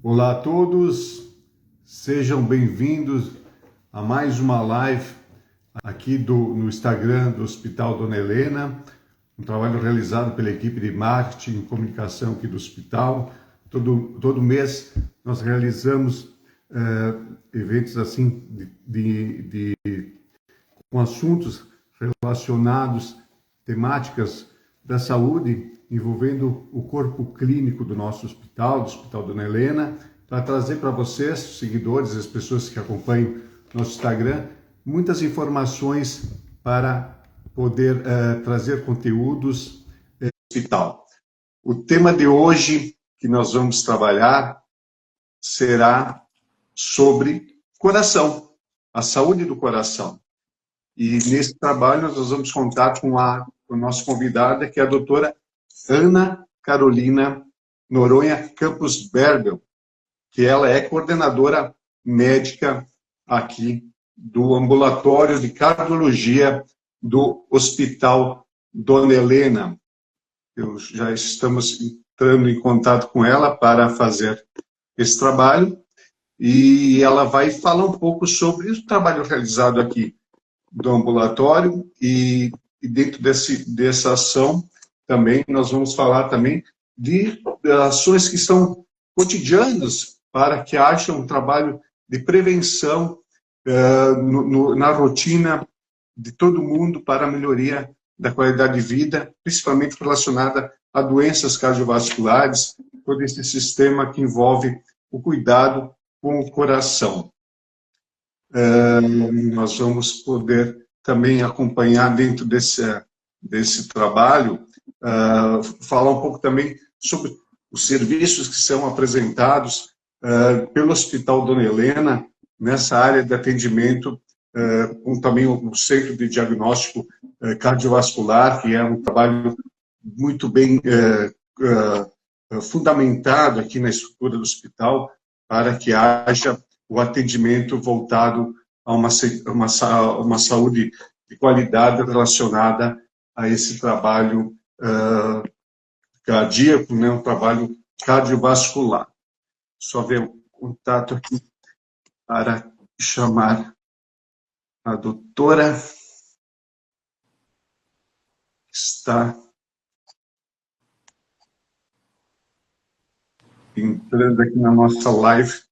Olá a todos, sejam bem-vindos a mais uma live aqui no Instagram do Hospital Dona Helena, um trabalho realizado pela equipe de marketing e comunicação aqui do hospital. Todo mês nós realizamos eventos assim com assuntos relacionados, temáticas da saúde, envolvendo o corpo clínico do nosso hospital, do Hospital Dona Helena, para trazer para vocês, seguidores, as pessoas que acompanham nosso Instagram, muitas informações para poder trazer conteúdos do hospital. O tema de hoje que nós vamos trabalhar será sobre coração, a saúde do coração. E nesse trabalho nós vamos contar com a nossa convidada, que é a doutora Ana Carolina Noronha Campos Berbel, que ela é coordenadora médica aqui do ambulatório de cardiologia do Hospital Dona Helena. Já estamos entrando em contato com ela para fazer esse trabalho e ela vai falar um pouco sobre o trabalho realizado aqui do ambulatório e dentro dessa ação também nós vamos falar também de ações que são cotidianas para que haja um trabalho de prevenção na rotina de todo mundo para a melhoria da qualidade de vida, principalmente relacionada a doenças cardiovasculares, todo esse sistema que envolve o cuidado com o coração. Nós vamos poder também acompanhar dentro desse trabalho, falar um pouco também sobre os serviços que são apresentados pelo Hospital Dona Helena nessa área de atendimento, com também o Centro de Diagnóstico Cardiovascular, que é um trabalho muito bem fundamentado aqui na estrutura do hospital, para que haja o atendimento voltado a uma saúde de qualidade relacionada a esse trabalho cardíaco, né, um trabalho cardiovascular. Só ver o contato aqui para chamar a doutora que está entrando aqui na nossa live.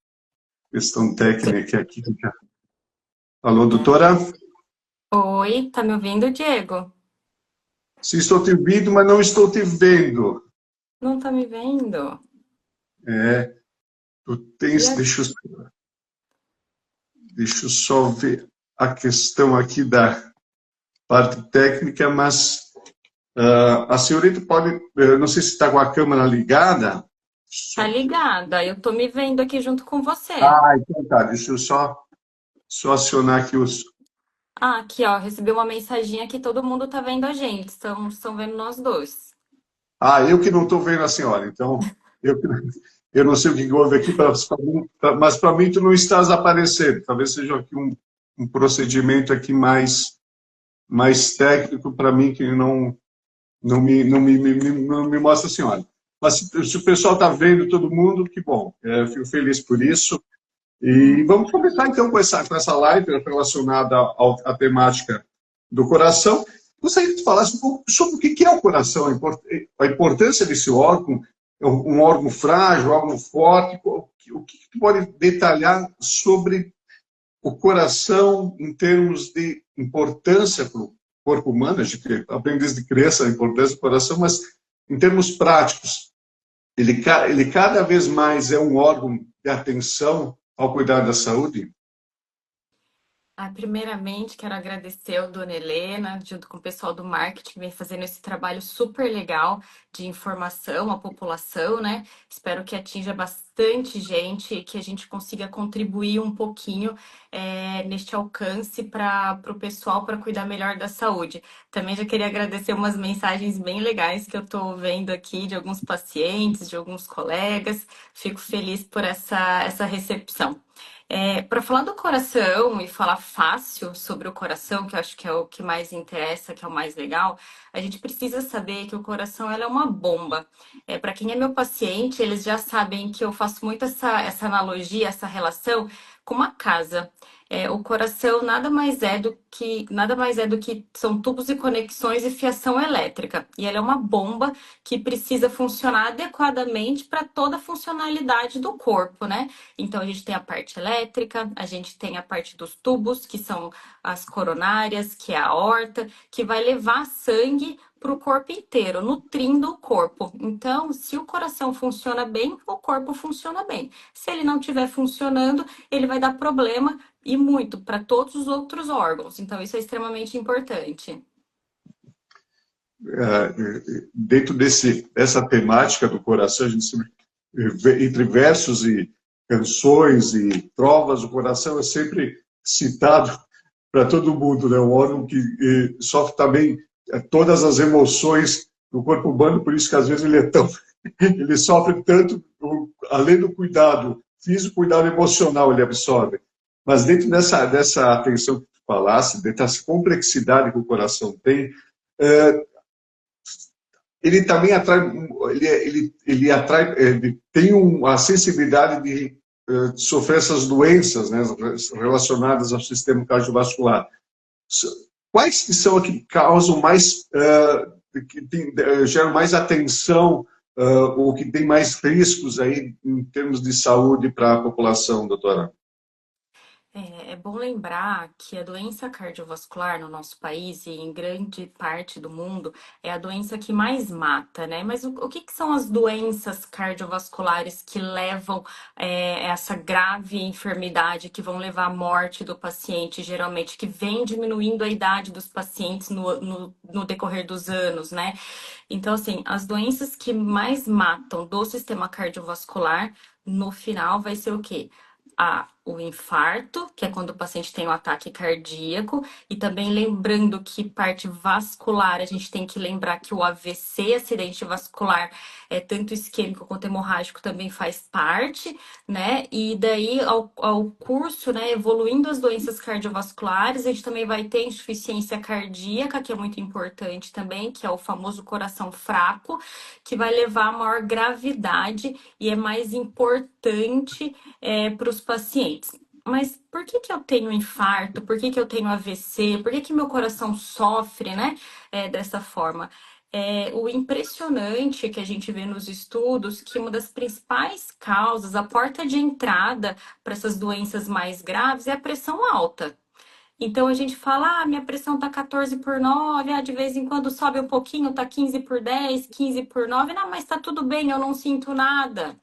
Questão técnica aqui. Alô, doutora? Oi, tá me ouvindo, Diego? Sim, estou te ouvindo, mas não estou te vendo. Não tá me vendo? Tu E tens, a- deixa eu só ver a questão aqui da parte técnica, mas a senhorita pode, não sei se está com a câmera ligada. Tá ligada? Eu tô me vendo aqui junto com você. Então tá, deixa eu só acionar aqui os... Ah, aqui, ó, recebi uma mensaginha que todo mundo tá vendo a gente. Estão vendo nós dois. Eu que não estou vendo a senhora, então eu, eu não sei o que houve aqui, mas para mim tu não estás aparecendo. Talvez seja aqui um procedimento aqui mais técnico para mim que não me mostra a senhora. Mas se o pessoal está vendo todo mundo, que bom. Fico feliz por isso. E vamos começar então com essa live relacionada à temática do coração. Gostaria que tu falasse um pouco sobre o que é o coração, a importância desse órgão, um órgão frágil, um órgão forte. O que tu pode detalhar sobre o coração em termos de importância para o corpo humano? A gente aprende desde criança a importância do coração, mas em termos práticos, ele cada vez mais é um órgão de atenção ao cuidar da saúde? Primeiramente, quero agradecer ao Dona Helena, junto com o pessoal do marketing, que vem fazendo esse trabalho super legal de informação à população, né? Espero que atinja bastante gente e que a gente consiga contribuir um pouquinho neste alcance para o pessoal para cuidar melhor da saúde. Também já queria agradecer umas mensagens bem legais que eu estou vendo aqui de alguns pacientes, de alguns colegas. Fico feliz por essa recepção. Para falar do coração e falar fácil sobre o coração, que eu acho que é o que mais interessa, que é o mais legal, a gente precisa saber que o coração ela é uma bomba. Para quem é meu paciente, eles já sabem que eu faço muito essa analogia, essa relação com uma casa. O coração nada mais é do que são tubos e conexões e fiação elétrica. E ela é uma bomba que precisa funcionar adequadamente para toda a funcionalidade do corpo, né? Então, a gente tem a parte elétrica, a gente tem a parte dos tubos, que são as coronárias, que é a aorta, que vai levar sangue para o corpo inteiro, nutrindo o corpo. Então, se o coração funciona bem, o corpo funciona bem. Se ele não estiver funcionando, ele vai dar problema e muito para todos os outros órgãos. Então, isso é extremamente importante. Dentro dessa temática do coração, a gente sempre, entre versos e canções e trovas, o coração é sempre citado para todo mundo, né? Um órgão que sofre também todas as emoções do corpo humano, por isso que às vezes ele é tão, ele sofre tanto, além do cuidado físico, cuidado emocional ele absorve. Mas dentro dessa atenção que tu falasse, dentro dessa complexidade que o coração tem, ele também atrai, ele tem a sensibilidade de sofrer essas doenças, né, relacionadas ao sistema cardiovascular. Quais que são que causam mais, geram mais atenção, ou que tem mais riscos aí em termos de saúde para a população, doutora? É bom lembrar que a doença cardiovascular no nosso país e em grande parte do mundo é a doença que mais mata, né? Mas o que são as doenças cardiovasculares que levam essa grave enfermidade, que vão levar à morte do paciente, geralmente, que vem diminuindo a idade dos pacientes no decorrer dos anos, né? Então, assim, as doenças que mais matam do sistema cardiovascular, no final, vai ser o quê? O infarto, que é quando o paciente tem um ataque cardíaco, e também lembrando que parte vascular, a gente tem que lembrar que o AVC, acidente vascular, tanto isquêmico quanto hemorrágico, também faz parte, né? E daí, ao curso, né, evoluindo as doenças cardiovasculares, a gente também vai ter insuficiência cardíaca, que é muito importante também, que é o famoso coração fraco, que vai levar a maior gravidade e é mais importante para os pacientes. Mas por que que eu tenho infarto? Por que que eu tenho AVC? Por que que meu coração sofre, né? Dessa forma? O impressionante que a gente vê nos estudos que uma das principais causas, a porta de entrada para essas doenças mais graves é a pressão alta. Então a gente fala, minha pressão tá 14/9, de vez em quando sobe um pouquinho, tá 15/10, 15/9, não, mas tá tudo bem, eu não sinto nada.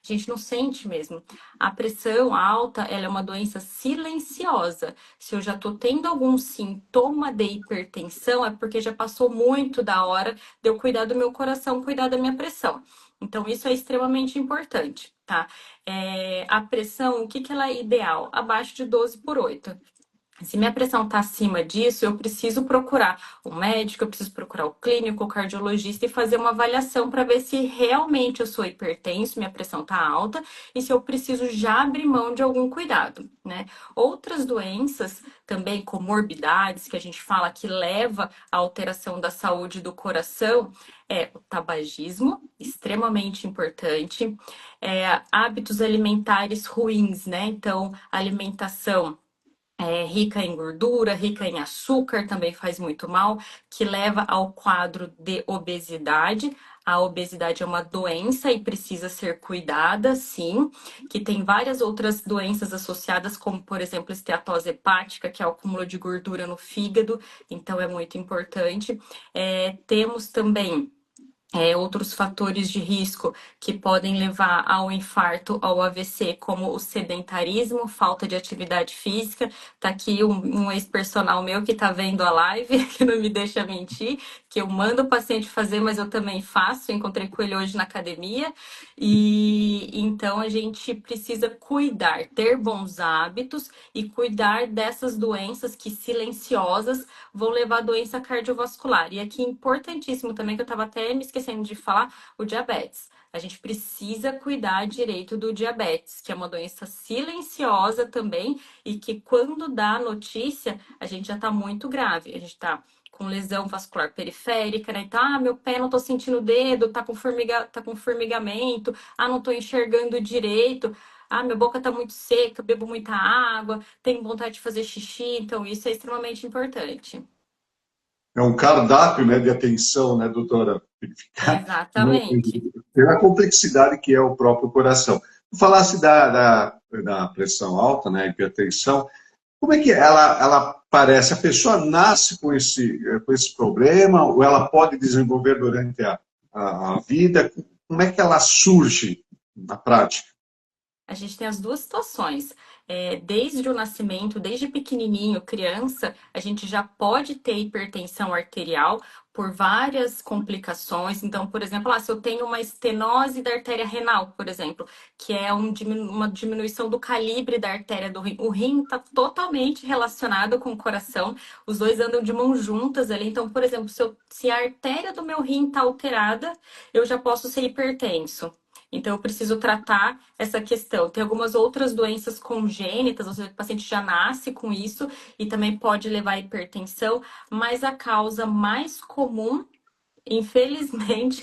A gente não sente mesmo. A pressão alta, ela é uma doença silenciosa. Se eu já estou tendo algum sintoma de hipertensão, é porque já passou muito da hora de eu cuidar do meu coração, cuidar da minha pressão. Então, isso é extremamente importante, tá? A pressão, o que que ela é ideal? Abaixo de 12/8. Se minha pressão está acima disso, eu preciso procurar um médico, eu preciso procurar o clínico, o cardiologista e fazer uma avaliação para ver se realmente eu sou hipertenso, minha pressão está alta e se eu preciso já abrir mão de algum cuidado, né? Outras doenças, também comorbidades, que a gente fala que leva à alteração da saúde do coração, o tabagismo, extremamente importante, hábitos alimentares ruins, né? Então, alimentação rica em gordura, rica em açúcar, também faz muito mal, que leva ao quadro de obesidade. A obesidade é uma doença e precisa ser cuidada, sim, que tem várias outras doenças associadas, como, por exemplo, esteatose hepática, que é o acúmulo de gordura no fígado, então é muito importante. Temos também outros fatores de risco que podem levar ao infarto, ao AVC, como o sedentarismo, falta de atividade física. Tá aqui um ex-personal meu que tá vendo a live, que não me deixa mentir, que eu mando o paciente fazer, mas eu também faço. Encontrei com ele hoje na academia. E então a gente precisa cuidar, ter bons hábitos e cuidar dessas doenças que silenciosas vão levar à doença cardiovascular. E aqui importantíssimo também, que eu estava até me esquecendo de falar, o diabetes. a gente precisa cuidar direito do diabetes, que é uma doença silenciosa também e que quando dá a notícia, a gente já está muito grave. A gente está com lesão vascular periférica, né? Então, meu pé não tô sentindo o dedo, tá com formigamento, não tô enxergando direito, minha boca tá muito seca, bebo muita água, tenho vontade de fazer xixi, então isso é extremamente importante. É um cardápio, né, de atenção, né, doutora? Tem que ficar Exatamente. pela complexidade que é o próprio coração. Tu falasse da pressão alta, né, hipertensão. Como é que ela aparece? A pessoa nasce com esse problema ou ela pode desenvolver durante a vida? Como é que ela surge na prática? A gente tem as duas situações. Desde o nascimento, desde pequenininho, criança, a gente já pode ter hipertensão arterial por várias complicações. Então, por exemplo, se eu tenho uma estenose da artéria renal, por exemplo, que é uma diminuição do calibre da artéria do rim. O rim está totalmente relacionado com o coração, os dois andam de mãos juntas ali. Então, por exemplo, se a artéria do meu rim está alterada, eu já posso ser hipertenso. Então, eu preciso tratar essa questão. Tem algumas outras doenças congênitas, ou seja, o paciente já nasce com isso e também pode levar à hipertensão, mas a causa mais comum, infelizmente,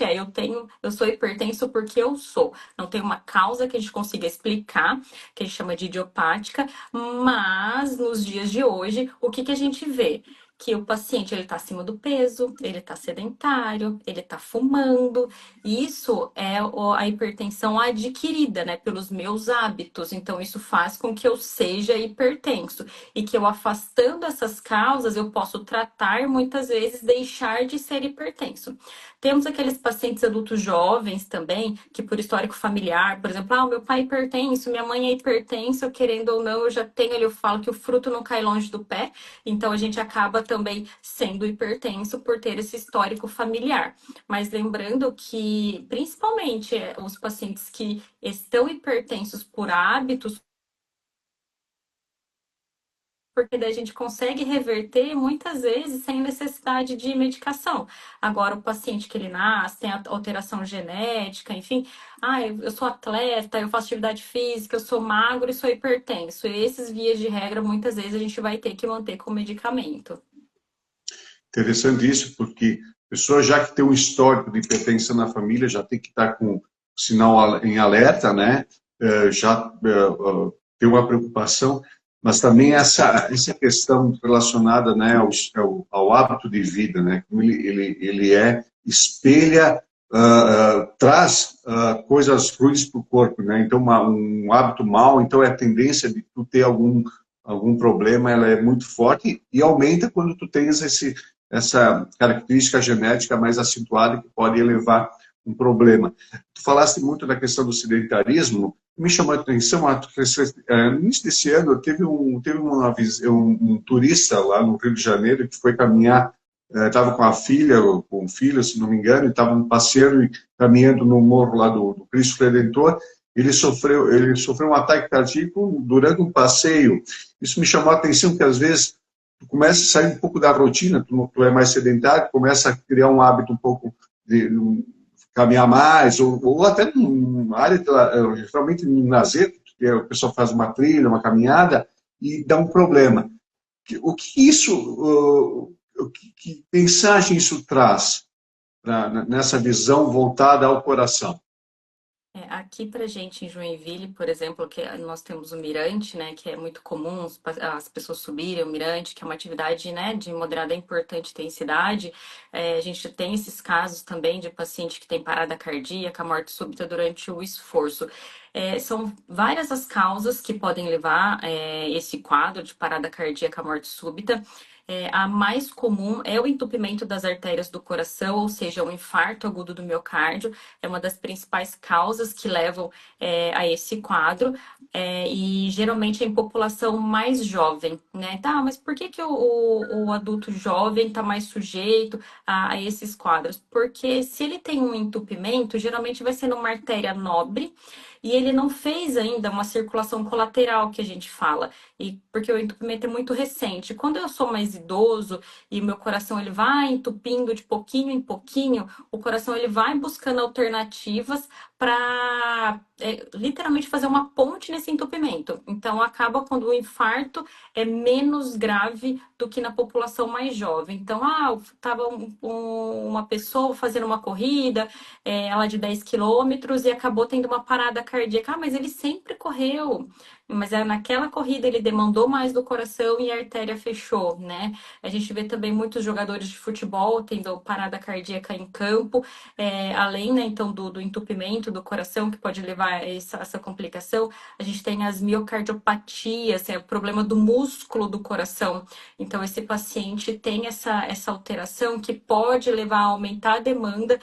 eu sou hipertenso porque eu sou. Não tem uma causa que a gente consiga explicar, que a gente chama de idiopática, mas nos dias de hoje, o que a gente vê? Que o paciente ele está acima do peso, ele está sedentário, ele está fumando. Isso é a hipertensão adquirida, né, pelos meus hábitos. Então, isso faz com que eu seja hipertenso e que eu afastando essas causas, eu posso tratar muitas vezes deixar de ser hipertenso. Temos aqueles pacientes adultos jovens também, que por histórico familiar, por exemplo, meu pai é hipertenso, minha mãe é hipertensa, querendo ou não, eu já tenho ali, eu falo que o fruto não cai longe do pé, então a gente acaba também sendo hipertenso por ter esse histórico familiar. Mas lembrando que, principalmente, os pacientes que estão hipertensos por hábitos, porque daí a gente consegue reverter muitas vezes sem necessidade de medicação. Agora, o paciente que ele nasce, tem alteração genética, enfim, eu sou atleta, eu faço atividade física, eu sou magro e sou hipertenso. E esses vias de regra, muitas vezes a gente vai ter que manter com medicamento. Interessante isso, porque a pessoa já que tem um histórico de hipertensão na família, já tem que estar com o sinal em alerta, né? Já tem uma preocupação, mas também essa questão relacionada, né, ao hábito de vida, né? Como ele espelha, traz coisas ruins para o corpo, né? Então, um hábito mau, então é a tendência de tu ter algum problema, ela é muito forte e aumenta quando tu tens essa característica genética mais acentuada que pode levar um problema. Tu falaste muito da questão do sedentarismo, me chamou a atenção, no início desse ano, teve um turista lá no Rio de Janeiro que foi caminhar, estava com a filha, com o filho, se não me engano, e estavam passeando e caminhando no morro lá do Cristo Redentor. Ele sofreu um ataque cardíaco durante um passeio. Isso me chamou a atenção, porque às vezes tu começa a sair um pouco da rotina, tu é mais sedentário, começa a criar um hábito um pouco de caminhar mais, ou até numa área, geralmente no lazer, que o pessoal faz uma trilha, uma caminhada, e dá um problema. Que mensagem isso traz nessa visão voltada ao coração? Aqui pra gente em Joinville, por exemplo, que nós temos o mirante, né, que é muito comum as pessoas subirem o mirante, que é uma atividade, né, de moderada e importante intensidade. A gente tem esses casos também de paciente que tem parada cardíaca, morte súbita durante o esforço. São várias as causas que podem levar esse quadro de parada cardíaca, morte súbita. A mais comum é o entupimento das artérias do coração, ou seja, o infarto agudo do miocárdio, é uma das principais causas que levam a esse quadro, e geralmente é em população mais jovem, né? Tá, mas por que o adulto jovem está mais sujeito a esses quadros? Porque se ele tem um entupimento, geralmente vai ser numa artéria nobre, e ele não fez ainda uma circulação colateral, que a gente fala, e porque o entupimento é muito recente. Quando eu sou mais idoso e o meu coração ele vai entupindo de pouquinho em pouquinho, o coração ele vai buscando alternativas para literalmente fazer uma ponte nesse entupimento. Então, acaba quando o infarto é menos grave do que na população mais jovem. Então, estava uma pessoa fazendo uma corrida, ela de 10 quilômetros, e acabou tendo uma parada cardíaca. Mas ele sempre correu. Mas naquela corrida ele demandou mais do coração e a artéria fechou, né? A gente vê também muitos jogadores de futebol tendo parada cardíaca em campo, além, né, então, do entupimento do coração, que pode levar a essa complicação. A gente tem as miocardiopatias, o problema do músculo do coração. Então, esse paciente tem essa alteração que pode levar a aumentar a demanda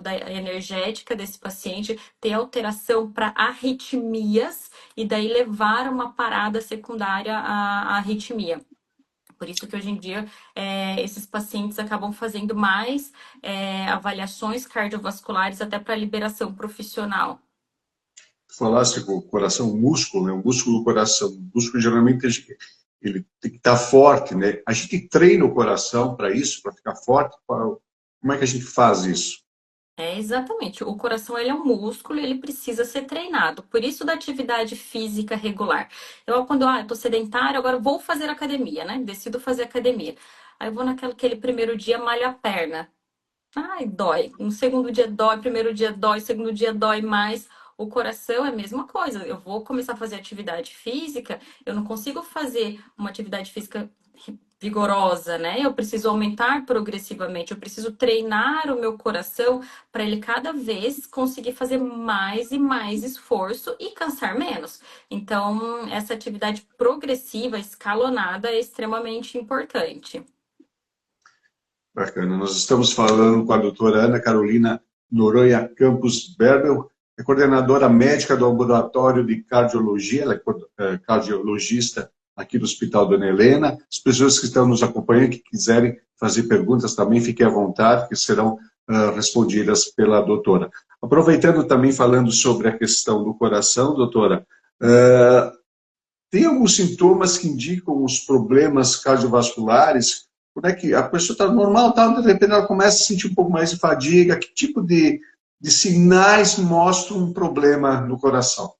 da energética desse paciente, ter alteração para arritmias, e daí levar a uma parada secundária à arritmia. Por isso que hoje em dia esses pacientes acabam fazendo mais avaliações cardiovasculares até para liberação profissional. Falasse com o coração, o músculo, né? O músculo do coração. O músculo geralmente ele tem que estar forte, né? A gente treina o coração para isso, para ficar forte. Como é que a gente faz isso? Exatamente. O coração, ele é um músculo e ele precisa ser treinado. Por isso da atividade física regular. Quando eu tô sedentário, agora vou fazer academia, né? Decido fazer academia. Aí eu vou naquele primeiro dia, malho a perna. Ai, dói. No segundo dia dói, primeiro dia dói, segundo dia dói mais. O coração é a mesma coisa. Eu vou começar a fazer atividade física, eu não consigo fazer uma atividade física vigorosa, né? Eu preciso aumentar progressivamente, eu preciso treinar o meu coração para ele cada vez conseguir fazer mais e mais esforço e cansar menos. Então, essa atividade progressiva, escalonada, é extremamente importante. Bacana. Nós estamos falando com a doutora Ana Carolina Noronha Campos Berbel, é coordenadora médica do Ambulatório de Cardiologia, ela é cardiologista aqui do Hospital Dona Helena. As pessoas que estão nos acompanhando, que quiserem fazer perguntas também, fiquem à vontade, que serão respondidas pela doutora. Aproveitando também, falando sobre a questão do coração, doutora, tem alguns sintomas que indicam os problemas cardiovasculares? Como é que a pessoa está normal, de repente ela começa a sentir um pouco mais de fadiga? Que tipo de sinais mostram um problema no coração?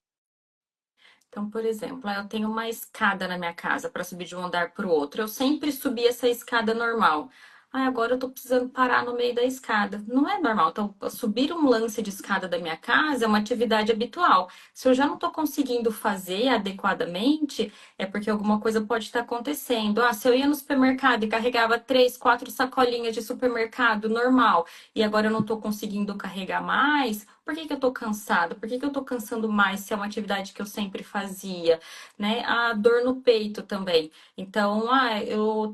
Então, por exemplo, eu tenho uma escada na minha casa para subir de um andar para o outro. Eu sempre subi essa escada normal. Agora eu tô precisando parar no meio da escada. Não é normal. Então, subir um lance de escada da minha casa é uma atividade habitual. Se eu já não tô conseguindo fazer adequadamente, é porque alguma coisa pode estar acontecendo. Se eu ia no supermercado e carregava 3, 4 sacolinhas de supermercado normal, e agora eu não tô conseguindo carregar mais, por que eu tô cansada? Por que eu tô cansando mais se é uma atividade que eu sempre fazia, né? A dor no peito também. Então,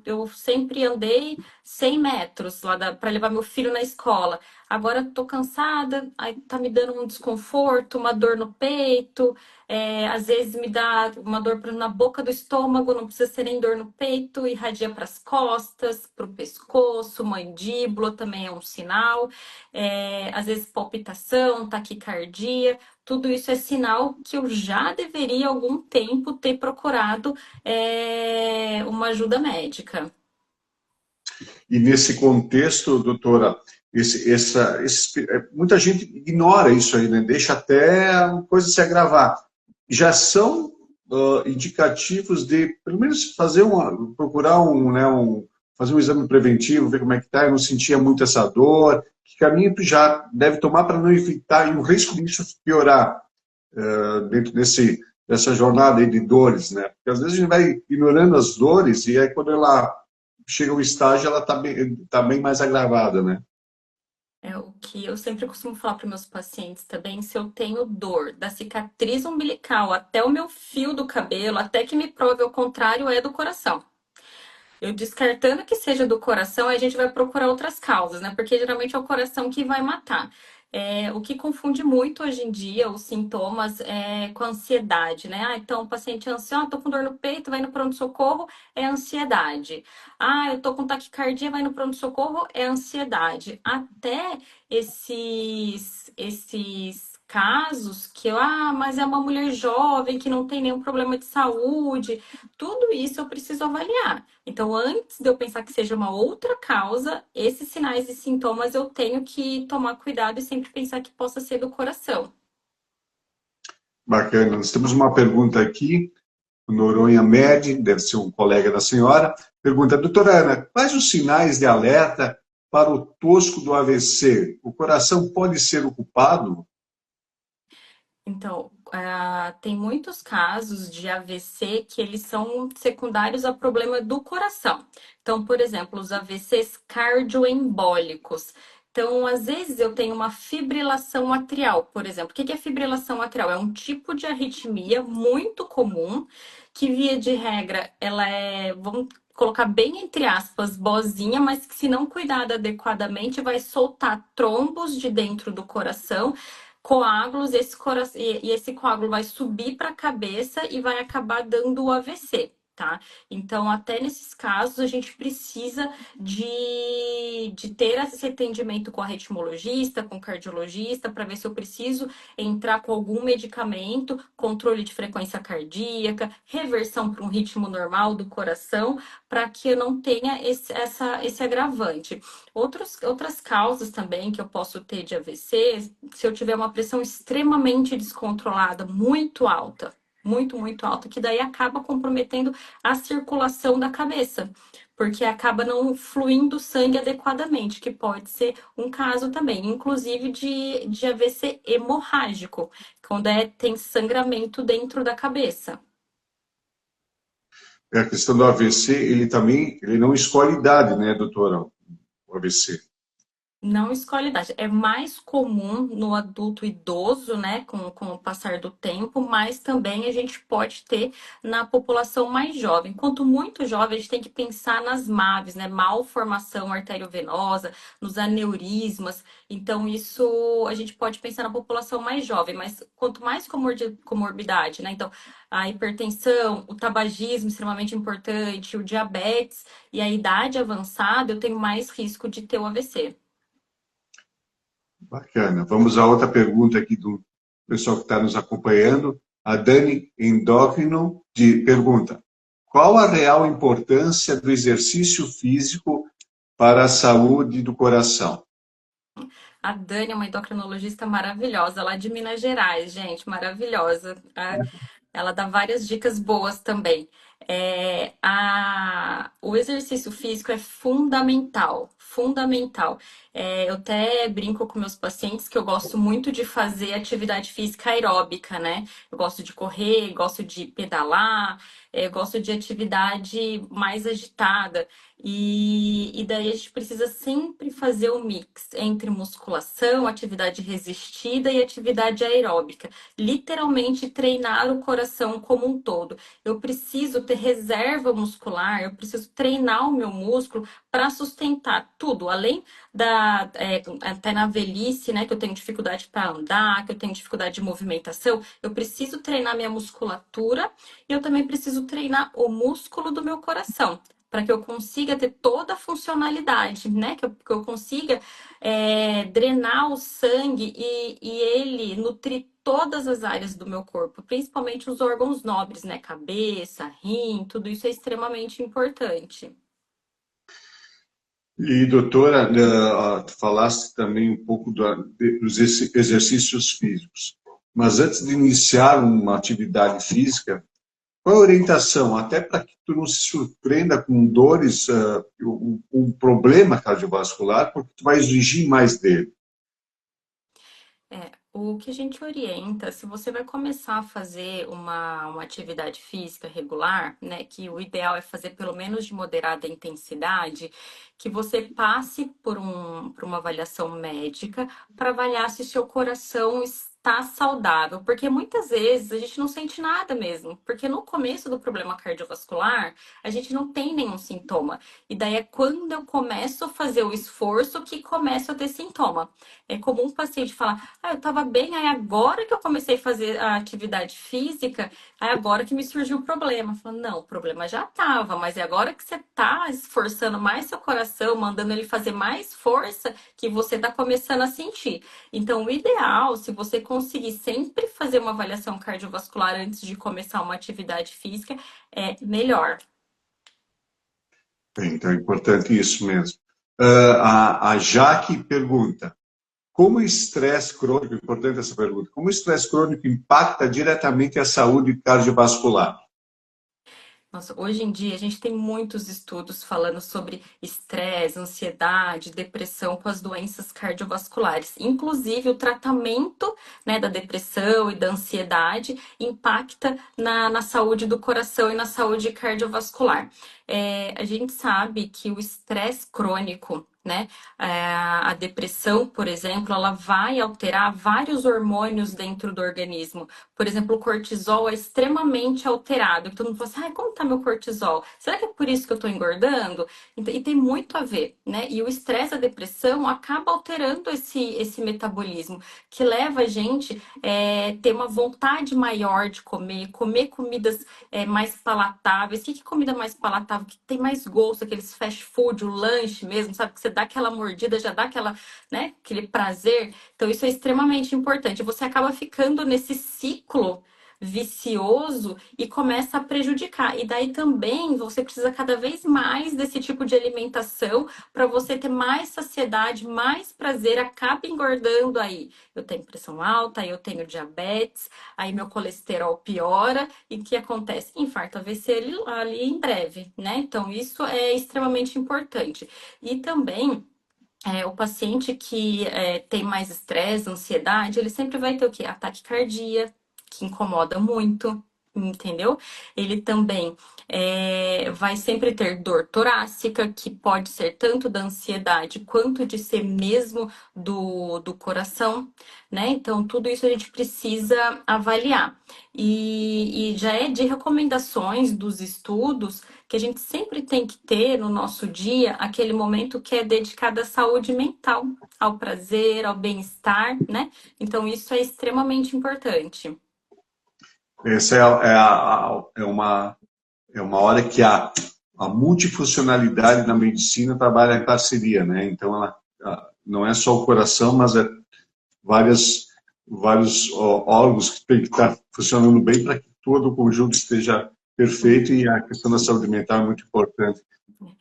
eu sempre andei 100 metros lá para levar meu filho na escola. Agora tô cansada, aí tá me dando um desconforto, uma dor no peito, às vezes me dá uma dor na boca do estômago, não precisa ser nem dor no peito, irradia para as costas, para o pescoço, mandíbula também é um sinal. Às vezes palpitação, taquicardia, tudo isso é sinal que eu já deveria há algum tempo ter procurado uma ajuda médica. E nesse contexto, doutora, muita gente ignora isso aí, né? Deixa até a coisa se agravar. Já são indicativos de, pelo menos, procurar fazer um exame preventivo, ver como é que está, eu não sentia muito essa dor, que caminho tu já deve tomar para não evitar e o risco disso piorar dentro dessa jornada aí de dores, né? Porque às vezes a gente vai ignorando as dores e aí quando ela chega ao estágio, ela tá bem mais agravada, né? É o que eu sempre costumo falar para meus pacientes também, se eu tenho dor da cicatriz umbilical até o meu fio do cabelo, até que me prove o contrário, é do coração. Eu descartando que seja do coração, a gente vai procurar outras causas, né? Porque geralmente é o coração que vai matar. O que confunde muito hoje em dia os sintomas com a ansiedade, né? Então, o paciente é ansioso, tô com dor no peito, vai no pronto-socorro, é ansiedade. Eu tô com taquicardia, vai no pronto-socorro, é ansiedade. Até esses casos que, mas é uma mulher jovem que não tem nenhum problema de saúde. Tudo isso eu preciso avaliar. Então, antes de eu pensar que seja uma outra causa, esses sinais e sintomas eu tenho que tomar cuidado e sempre pensar que possa ser do coração. Bacana. Nós temos uma pergunta aqui, o Noronha Med, deve ser um colega da senhora, pergunta, doutora Ana, quais os sinais de alerta para o tosco do AVC? O coração pode ser ocupado? Então, tem muitos casos de AVC que eles são secundários a problema do coração. Então, por exemplo, os AVCs cardioembólicos. Então, às vezes eu tenho uma fibrilação atrial, por exemplo. O que é fibrilação atrial? É um tipo de arritmia muito comum, que via de regra, ela é, vamos colocar bem entre aspas, bozinha, mas que se não cuidar adequadamente, vai soltar trombos de dentro do coração, coágulos, e esse coágulo vai subir para a cabeça e vai acabar dando o AVC, tá? Então, até nesses casos, a gente precisa de ter esse atendimento com a ritmologista, com o cardiologista, para ver se eu preciso entrar com algum medicamento, controle de frequência cardíaca, reversão para um ritmo normal do coração, para que eu não tenha esse agravante. Outras causas também que eu posso ter de AVC, se eu tiver uma pressão extremamente descontrolada, muito alta, muito alta, que daí acaba comprometendo a circulação da cabeça, porque acaba não fluindo sangue adequadamente, que pode ser um caso também, inclusive de AVC hemorrágico, quando tem sangramento dentro da cabeça. A questão do AVC, ele não escolhe idade, né, doutora? O AVC. Não escolhe idade. É mais comum no adulto idoso, né, com o passar do tempo, mas também a gente pode ter na população mais jovem. Quanto muito jovem, a gente tem que pensar nas MAVs, né, malformação arteriovenosa, nos aneurismas. Então, isso a gente pode pensar na população mais jovem, mas quanto mais comorbidade, né, então a hipertensão, o tabagismo extremamente importante, o diabetes e a idade avançada, eu tenho mais risco de ter o AVC. Bacana. Vamos a outra pergunta aqui do pessoal que está nos acompanhando. A Dani Endócrino pergunta: qual a real importância do exercício físico para a saúde do coração? A Dani é uma endocrinologista maravilhosa, lá de Minas Gerais, gente, maravilhosa. Ela dá várias dicas boas também. O exercício físico é fundamental, fundamental. Eu até brinco com meus pacientes que eu gosto muito de fazer atividade física aeróbica, né? Eu gosto de correr, gosto de pedalar, gosto de atividade mais agitada. E daí a gente precisa sempre fazer o mix entre musculação, atividade resistida e atividade aeróbica. Literalmente treinar o coração como um todo. Eu preciso ter reserva muscular, eu preciso treinar o meu músculo para sustentar tudo, além até na velhice, né, que eu tenho dificuldade para andar, que eu tenho dificuldade de movimentação, eu preciso treinar minha musculatura e eu também preciso treinar o músculo do meu coração para que eu consiga ter toda a funcionalidade, né? Que eu consiga drenar o sangue e ele nutrir todas as áreas do meu corpo, principalmente os órgãos nobres, né? Cabeça, rim, tudo isso é extremamente importante. E, doutora, tu falaste também um pouco dos exercícios físicos. Mas antes de iniciar uma atividade física, qual a orientação? Até para que tu não se surpreenda com dores, um problema cardiovascular, porque tu vai exigir mais dele. O que a gente orienta, se você vai começar a fazer uma atividade física regular, né, que o ideal é fazer pelo menos de moderada intensidade, que você passe por uma avaliação médica para avaliar se o seu coração está saudável, porque muitas vezes a gente não sente nada mesmo, porque no começo do problema cardiovascular, a gente não tem nenhum sintoma. E daí é quando eu começo a fazer o esforço que começo a ter sintoma. É comum o paciente falar, eu estava bem, aí agora que eu comecei a fazer a atividade física, aí agora que me surgiu o problema. Eu falo, não, o problema já estava, mas é agora que você está esforçando mais seu coração, mandando ele fazer mais força, que você está começando a sentir. Então, o ideal, se você conseguir sempre fazer uma avaliação cardiovascular antes de começar uma atividade física, é melhor. Então é importante isso mesmo. A Jaque pergunta, como o estresse crônico, importante essa pergunta, como o estresse crônico impacta diretamente a saúde cardiovascular? Nossa, hoje em dia a gente tem muitos estudos falando sobre estresse, ansiedade, depressão com as doenças cardiovasculares. Inclusive, o tratamento, né, da depressão e da ansiedade impacta na saúde do coração e na saúde cardiovascular. A gente sabe que o estresse crônico, né, a depressão, por exemplo, ela vai alterar vários hormônios dentro do organismo. Por exemplo, o cortisol é extremamente alterado. Todo mundo fala assim, como tá meu cortisol? Será que é por isso que eu tô engordando? E tem muito a ver, né? E o estresse, a depressão, acaba alterando esse metabolismo, que leva a gente ter uma vontade maior de comer comidas mais palatáveis. O que é comida mais palatável? Que tem mais gosto, aqueles fast food, o lanche mesmo, sabe? Que você dá aquela mordida, já dá aquele prazer. Então, isso é extremamente importante. Você acaba ficando nesse ciclo vicioso e começa a prejudicar. E daí também você precisa cada vez mais desse tipo de alimentação para você ter mais saciedade, mais prazer, acaba engordando aí. Eu tenho pressão alta, aí eu tenho diabetes, aí meu colesterol piora e o que acontece? Infarto AVC ali em breve, né? Então, isso é extremamente importante. E também o paciente que tem mais estresse, ansiedade, ele sempre vai ter o quê? Ataque cardíaco, que incomoda muito, entendeu? Ele também vai sempre ter dor torácica, que pode ser tanto da ansiedade quanto de ser mesmo do coração, né? Então, tudo isso a gente precisa avaliar. E já é de recomendações dos estudos que a gente sempre tem que ter no nosso dia aquele momento que é dedicado à saúde mental, ao prazer, ao bem-estar, né? Então, isso é extremamente importante. Essa é uma hora que a multifuncionalidade na medicina trabalha em parceria, né? Então, não é só o coração, mas é vários órgãos que têm que estar funcionando bem para que todo o conjunto esteja perfeito e a questão da saúde mental é muito importante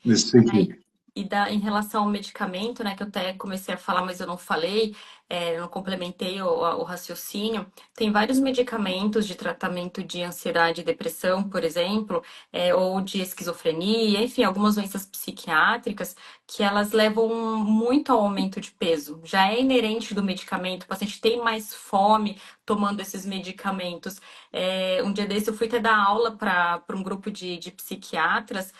nesse Aí, sentido. em relação ao medicamento, né, que eu até comecei a falar, mas eu não falei, não complementei o raciocínio, tem vários medicamentos de tratamento de ansiedade e depressão, por exemplo, ou de esquizofrenia, enfim, algumas doenças psiquiátricas, que elas levam muito ao aumento de peso. Já é inerente do medicamento, o paciente tem mais fome tomando esses medicamentos. Um dia desse eu fui até dar aula para um grupo de psiquiatras,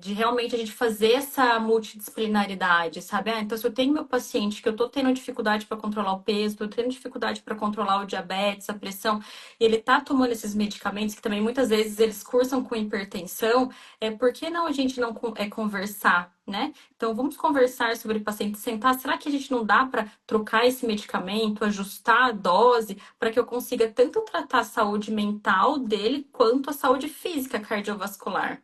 de realmente a gente fazer essa multidisciplinaridade, sabe? Então, se eu tenho meu paciente que eu tô tendo dificuldade para controlar o peso, tô tendo dificuldade para controlar o diabetes, a pressão, e ele tá tomando esses medicamentos que também muitas vezes eles cursam com hipertensão, por que não a gente não conversar, né? Então, vamos conversar sobre o paciente, sentar, será que a gente não dá para trocar esse medicamento, ajustar a dose, para que eu consiga tanto tratar a saúde mental dele, quanto a saúde física cardiovascular?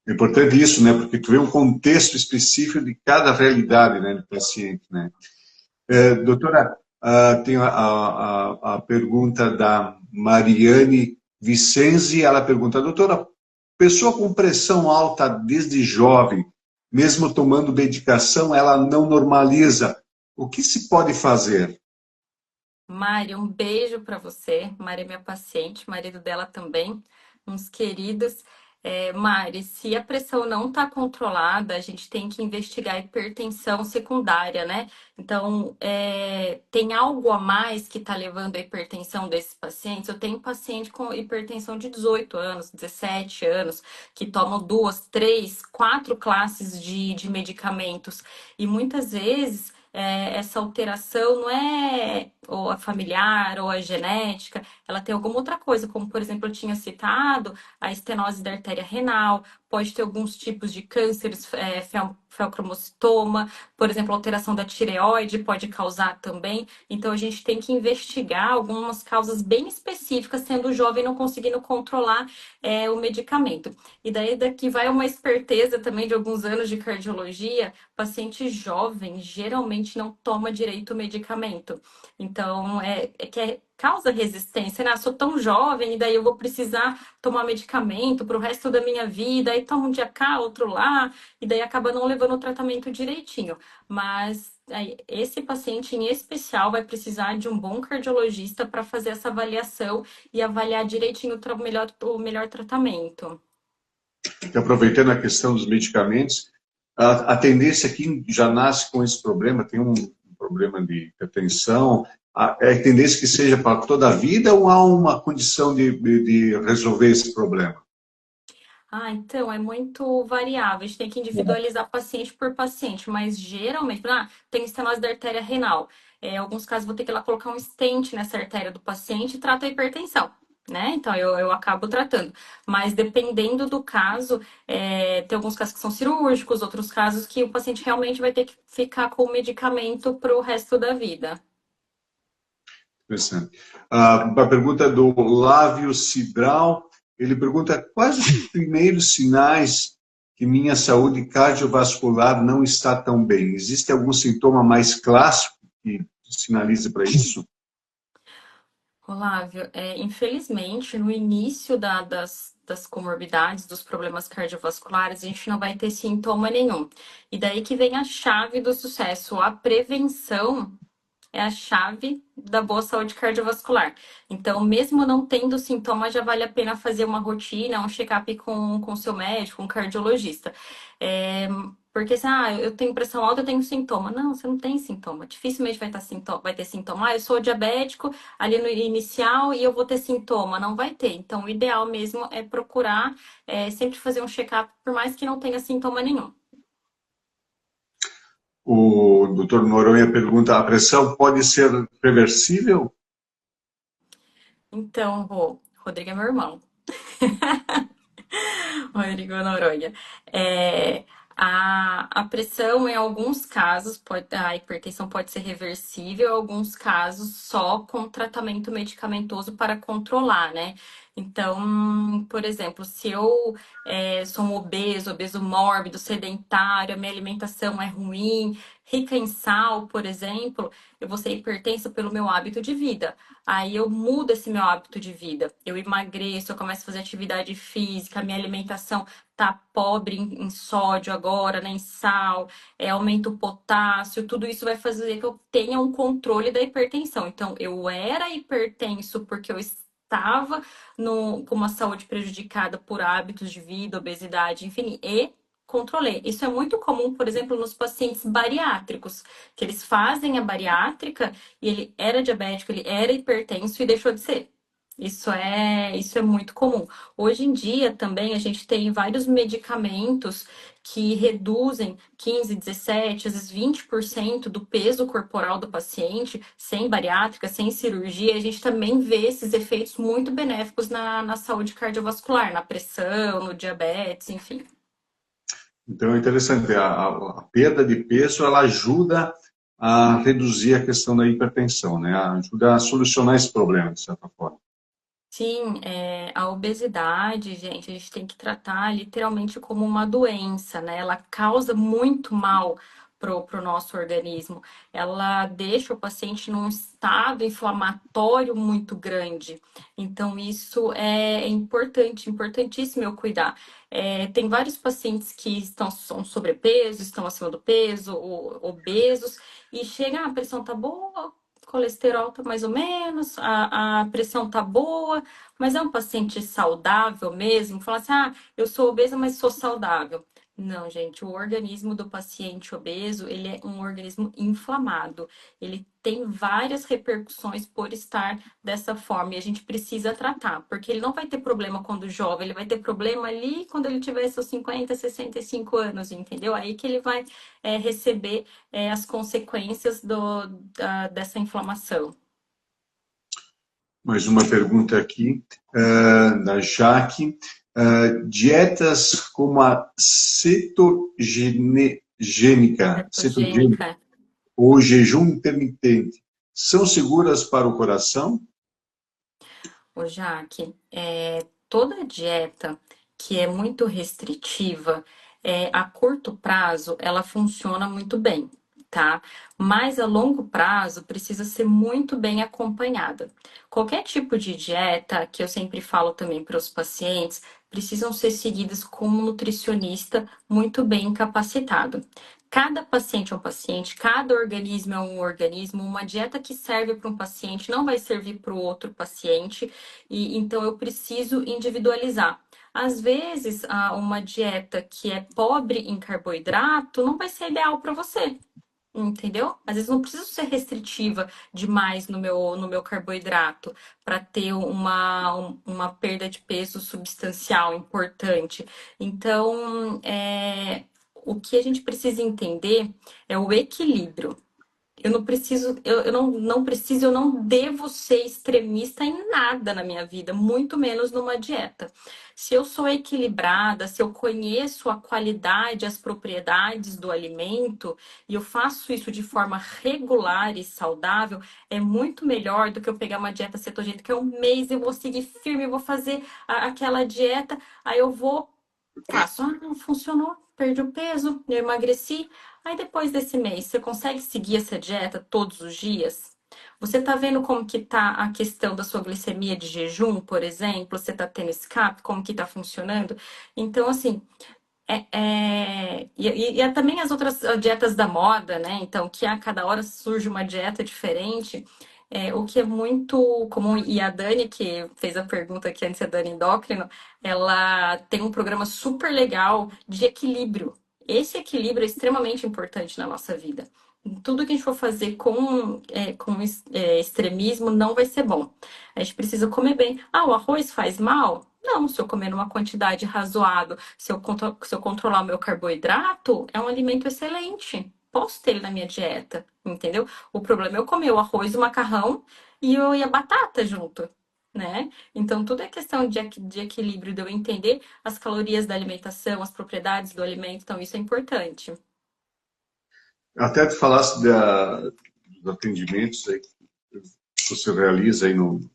É importante isso, né? Porque tu vê um contexto específico de cada realidade, né, do paciente, né? Doutora, tem a pergunta da Mariane Vicenzi. Ela pergunta, doutora, pessoa com pressão alta desde jovem, mesmo tomando medicação, ela não normaliza. O que se pode fazer? Mari, um beijo para você. Mari é minha paciente, marido dela também, uns queridos. Mari, se a pressão não está controlada, a gente tem que investigar a hipertensão secundária, né? Então, tem algo a mais que está levando a hipertensão desses pacientes? Eu tenho paciente com hipertensão de 18 anos, 17 anos, que tomam 2, 3, 4 classes de medicamentos. E muitas vezes essa alteração não é ou a familiar ou a genética, ela tem alguma outra coisa, como por exemplo eu tinha citado a estenose da artéria renal, pode ter alguns tipos de cânceres, feocromocitoma, por exemplo, alteração da tireoide pode causar também. Então a gente tem que investigar algumas causas bem específicas, sendo jovem não conseguindo controlar o medicamento. E daí daqui vai uma esperteza também de alguns anos de cardiologia. Paciente jovem geralmente não toma direito o medicamento. Então, Então, causa resistência, né? Eu sou tão jovem e daí eu vou precisar tomar medicamento para o resto da minha vida, aí toma um dia cá, outro lá, e daí acaba não levando o tratamento direitinho. Mas aí, esse paciente em especial vai precisar de um bom cardiologista para fazer essa avaliação e avaliar direitinho o melhor tratamento. E aproveitando a questão dos medicamentos, a tendência aqui já nasce com esse problema, tem um problema de hipertensão, é a tendência que seja para toda a vida ou há uma condição de resolver esse problema? Então, é muito variável. A gente tem que individualizar paciente por paciente, mas geralmente, tem estenose da artéria renal. Em alguns casos, vou ter que ir lá colocar um stent nessa artéria do paciente e trato a hipertensão, né? Então, eu acabo tratando. Mas dependendo do caso, tem alguns casos que são cirúrgicos, outros casos que o paciente realmente vai ter que ficar com o medicamento para o resto da vida. Interessante. Uma pergunta do Lávio Cidral. Ele pergunta quais os primeiros sinais que minha saúde cardiovascular não está tão bem. Existe algum sintoma mais clássico que sinalize para isso? Olávio, infelizmente, no início das comorbidades, dos problemas cardiovasculares, a gente não vai ter sintoma nenhum. E daí que vem a chave do sucesso. A prevenção é a chave da boa saúde cardiovascular. Então, mesmo não tendo sintoma, já vale a pena fazer uma rotina, um check-up com o seu médico, um cardiologista. Porque se eu tenho pressão alta, eu tenho sintoma. Não, você não tem sintoma. Dificilmente vai ter sintoma. Eu sou diabético ali no inicial e eu vou ter sintoma. Não vai ter. Então, o ideal mesmo é procurar sempre fazer um check-up, por mais que não tenha sintoma nenhum. O doutor Noronha pergunta, a pressão pode ser reversível? Então, Rodrigo é meu irmão. Rodrigo Noronha. A pressão, em alguns casos, a hipertensão pode ser reversível, em alguns casos, só com tratamento medicamentoso para controlar, né? Então, por exemplo, se eu sou um obeso mórbido, sedentário, a minha alimentação é ruim, rica em sal, por exemplo, eu vou ser hipertensa pelo meu hábito de vida. Aí eu mudo esse meu hábito de vida, eu emagreço, eu começo a fazer atividade física, minha alimentação tá pobre em sódio agora, né, em sal, aumenta o potássio, tudo isso vai fazer que eu tenha um controle da hipertensão. Então, eu era hipertenso porque eu estava com uma saúde prejudicada por hábitos de vida, obesidade, enfim, e controlei. Isso é muito comum, por exemplo, nos pacientes bariátricos, que eles fazem a bariátrica e ele era diabético, ele era hipertenso e deixou de ser. Isso é muito comum. Hoje em dia também a gente tem vários medicamentos que reduzem 15, 17, às vezes 20% do peso corporal do paciente, sem bariátrica, sem cirurgia. A gente também vê esses efeitos muito benéficos na saúde cardiovascular, na pressão, no diabetes, enfim. Então, é interessante, a perda de peso, ela ajuda a reduzir a questão da hipertensão, né? Ajuda a solucionar esse problema, de certa forma. Sim, a obesidade, gente, a gente tem que tratar literalmente como uma doença, né? Ela causa muito mal pro nosso organismo. Ela deixa o paciente num estado inflamatório muito grande. Então, isso é importante, importantíssimo eu cuidar. Tem vários pacientes que são sobrepeso, estão acima do peso, obesos, e chega, a pressão tá boa, colesterol tá mais ou menos, a pressão tá boa, mas é um paciente saudável mesmo? Fala assim, eu sou obesa, mas sou saudável. Não, gente, o organismo do paciente obeso, ele é um organismo inflamado. Ele tem várias repercussões por estar dessa forma e a gente precisa tratar, porque ele não vai ter problema quando jovem, ele vai ter problema ali quando ele tiver seus 50, 65 anos, entendeu? Aí que ele vai receber as consequências dessa inflamação. Mais uma pergunta aqui, da Jaque. Dietas como a cetogênica Cetogênica. ou jejum intermitente são seguras para o coração? Ô, Jaque, toda dieta que é muito restritiva, a curto prazo, ela funciona muito bem. tá? Mas a longo prazo precisa ser muito bem acompanhada. Qualquer tipo de dieta, que eu sempre falo também para os pacientes, precisam ser seguidas com um nutricionista muito bem capacitado. Cada paciente é um paciente, cada organismo é um organismo. Uma dieta que serve para um paciente não vai servir para o outro paciente, e então eu preciso individualizar. Às vezes, uma dieta que é pobre em carboidrato não vai ser ideal para você. Entendeu? Às vezes não preciso ser restritiva demais no meu carboidrato para ter uma perda de peso substancial importante. Então, o que a gente precisa entender é o equilíbrio. Eu não preciso, eu não preciso, eu não devo ser extremista em nada na minha vida, muito menos numa dieta. Se eu sou equilibrada, se eu conheço a qualidade, as propriedades do alimento, e eu faço isso de forma regular e saudável, é muito melhor do que eu pegar uma dieta cetogênica, que é um mês eu vou seguir firme, eu vou fazer aquela dieta, aí eu vou, faço, não funcionou, perdi o peso, eu emagreci. Aí depois desse mês, você consegue seguir essa dieta todos os dias? Você tá vendo como que tá a questão da sua glicemia de jejum, por exemplo? Você tá tendo escape? Como que tá funcionando? Então, assim, e também as outras dietas da moda, né? Então, que a cada hora surge uma dieta diferente, o que é muito comum. E a Dani, que fez a pergunta aqui antes, a Dani Endócrino, ela tem um programa super legal de equilíbrio. Esse equilíbrio é extremamente importante na nossa vida. Tudo que a gente for fazer com extremismo não vai ser bom. A gente precisa comer bem. Ah, o arroz faz mal? Não, se eu comer numa quantidade razoável, se eu controlar o meu carboidrato, é um alimento excelente. Posso ter ele na minha dieta, entendeu? O problema é eu comer o arroz, o macarrão e a batata junto, né? Então, tudo é questão de equilíbrio, de eu entender as calorias da alimentação, as propriedades do alimento, então isso é importante. Até tu falasse dos atendimentos aí que você realiza aí no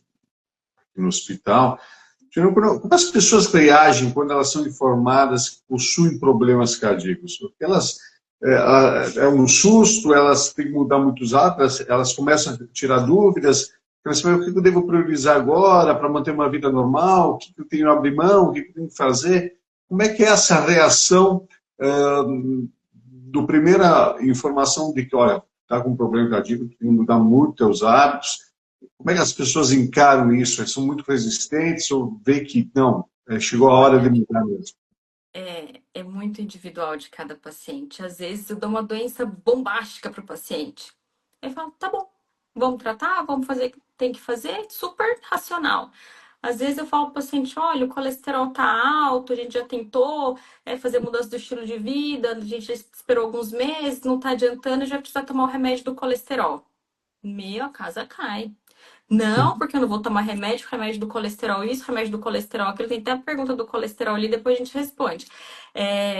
hospital. Como as pessoas reagem quando elas são informadas que possuem problemas cardíacos? Porque elas é um susto, elas têm que mudar muitos hábitos, elas começam a tirar dúvidas, elas falam, o que eu devo priorizar agora para manter uma vida normal, o que eu tenho que abrir mão, o que eu tenho que fazer? Como é que é essa reação do primeira informação de que, olha, está com um problema cardíaco, tem que mudar muito os hábitos? Como é que as pessoas encaram isso? Eles são muito resistentes ou vê que não, chegou a hora de Olha, mudar mesmo? é muito individual de cada paciente. Às vezes eu dou uma doença bombástica para o paciente. Ele fala, tá bom, vamos tratar, vamos fazer o que tem que fazer, super racional. Às vezes eu falo para o paciente, olha, o colesterol tá alto, a gente já tentou fazer mudança do estilo de vida, a gente já esperou alguns meses, não tá adiantando, já precisa tomar o remédio do colesterol. Meu, a casa cai. Não, porque eu não vou tomar remédio do colesterol isso, remédio do colesterol aquilo. Tem até a pergunta do colesterol ali, depois a gente responde.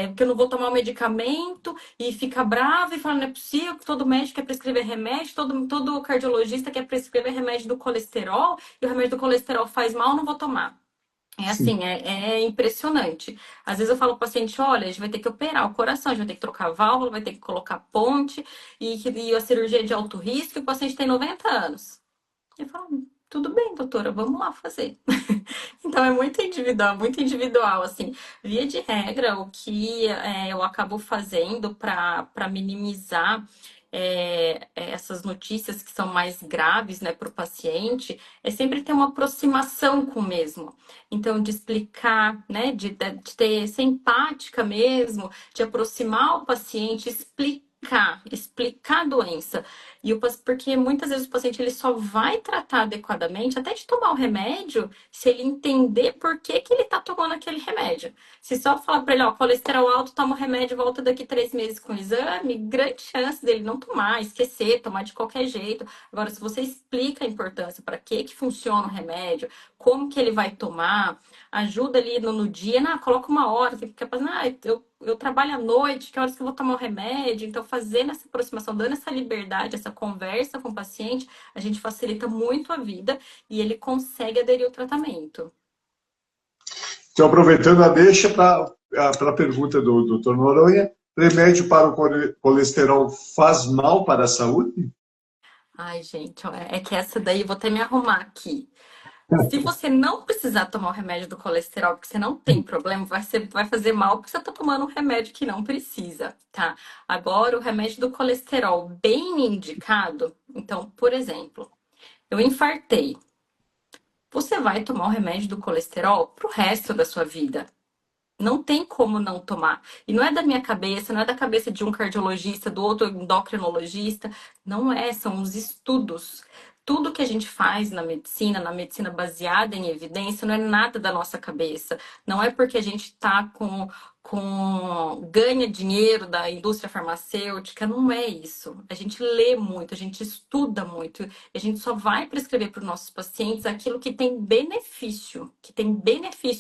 Porque eu não vou tomar o medicamento e fica bravo e fala, não é possível que todo médico quer prescrever remédio, todo cardiologista quer prescrever remédio do colesterol, e o remédio do colesterol faz mal, não vou tomar. É Sim. assim, é impressionante. Às vezes eu falo pro paciente, olha, a gente vai ter que operar o coração, a gente vai ter que trocar a válvula, vai ter que colocar ponte, e a cirurgia é de alto risco, e o paciente tem 90 anos. Eu falo, tudo bem, doutora, vamos lá fazer. Então é muito individual, assim. Via de regra, o que eu acabo fazendo para minimizar essas notícias que são mais graves, né, para o paciente, é sempre ter uma aproximação com o mesmo. Então, de explicar, né, ser empática mesmo, de aproximar o paciente, explicar a doença. Porque muitas vezes o paciente ele só vai tratar adequadamente, até de tomar o remédio, se ele entender por que que ele está tomando aquele remédio. Se só falar para ele, ó, colesterol alto, toma o remédio, volta daqui 3 meses com o exame, grande chance dele não tomar, esquecer, tomar de qualquer jeito. Agora, se você explica a importância, para que funciona o remédio, como que ele vai tomar, ajuda ali no dia, coloca uma hora, fica pensando, eu trabalho à noite, que horas que eu vou tomar o remédio? Então, fazendo essa aproximação, dando essa liberdade, essa conversa com o paciente, a gente facilita muito a vida e ele consegue aderir ao tratamento. Então, aproveitando a deixa para a pergunta do Dr. Noronha, remédio para o colesterol faz mal para a saúde? Ai, gente, ó, é que essa daí eu vou até me arrumar aqui. Se você não precisar tomar o remédio do colesterol, porque você não tem problema, vai fazer mal porque você está tomando um remédio que não precisa, tá? Agora, o remédio do colesterol bem indicado, então, por exemplo, eu infartei. Você vai tomar o remédio do colesterol pro resto da sua vida. Não tem como não tomar. E não é da minha cabeça, não é da cabeça de um cardiologista, do outro endocrinologista. Não é, são os estudos. Tudo que a gente faz na medicina baseada em evidência, não é nada da nossa cabeça. Não é porque a gente está ganha dinheiro da indústria farmacêutica, não é isso. A gente lê muito, a gente estuda muito, e a gente só vai prescrever para os nossos pacientes aquilo que tem benefício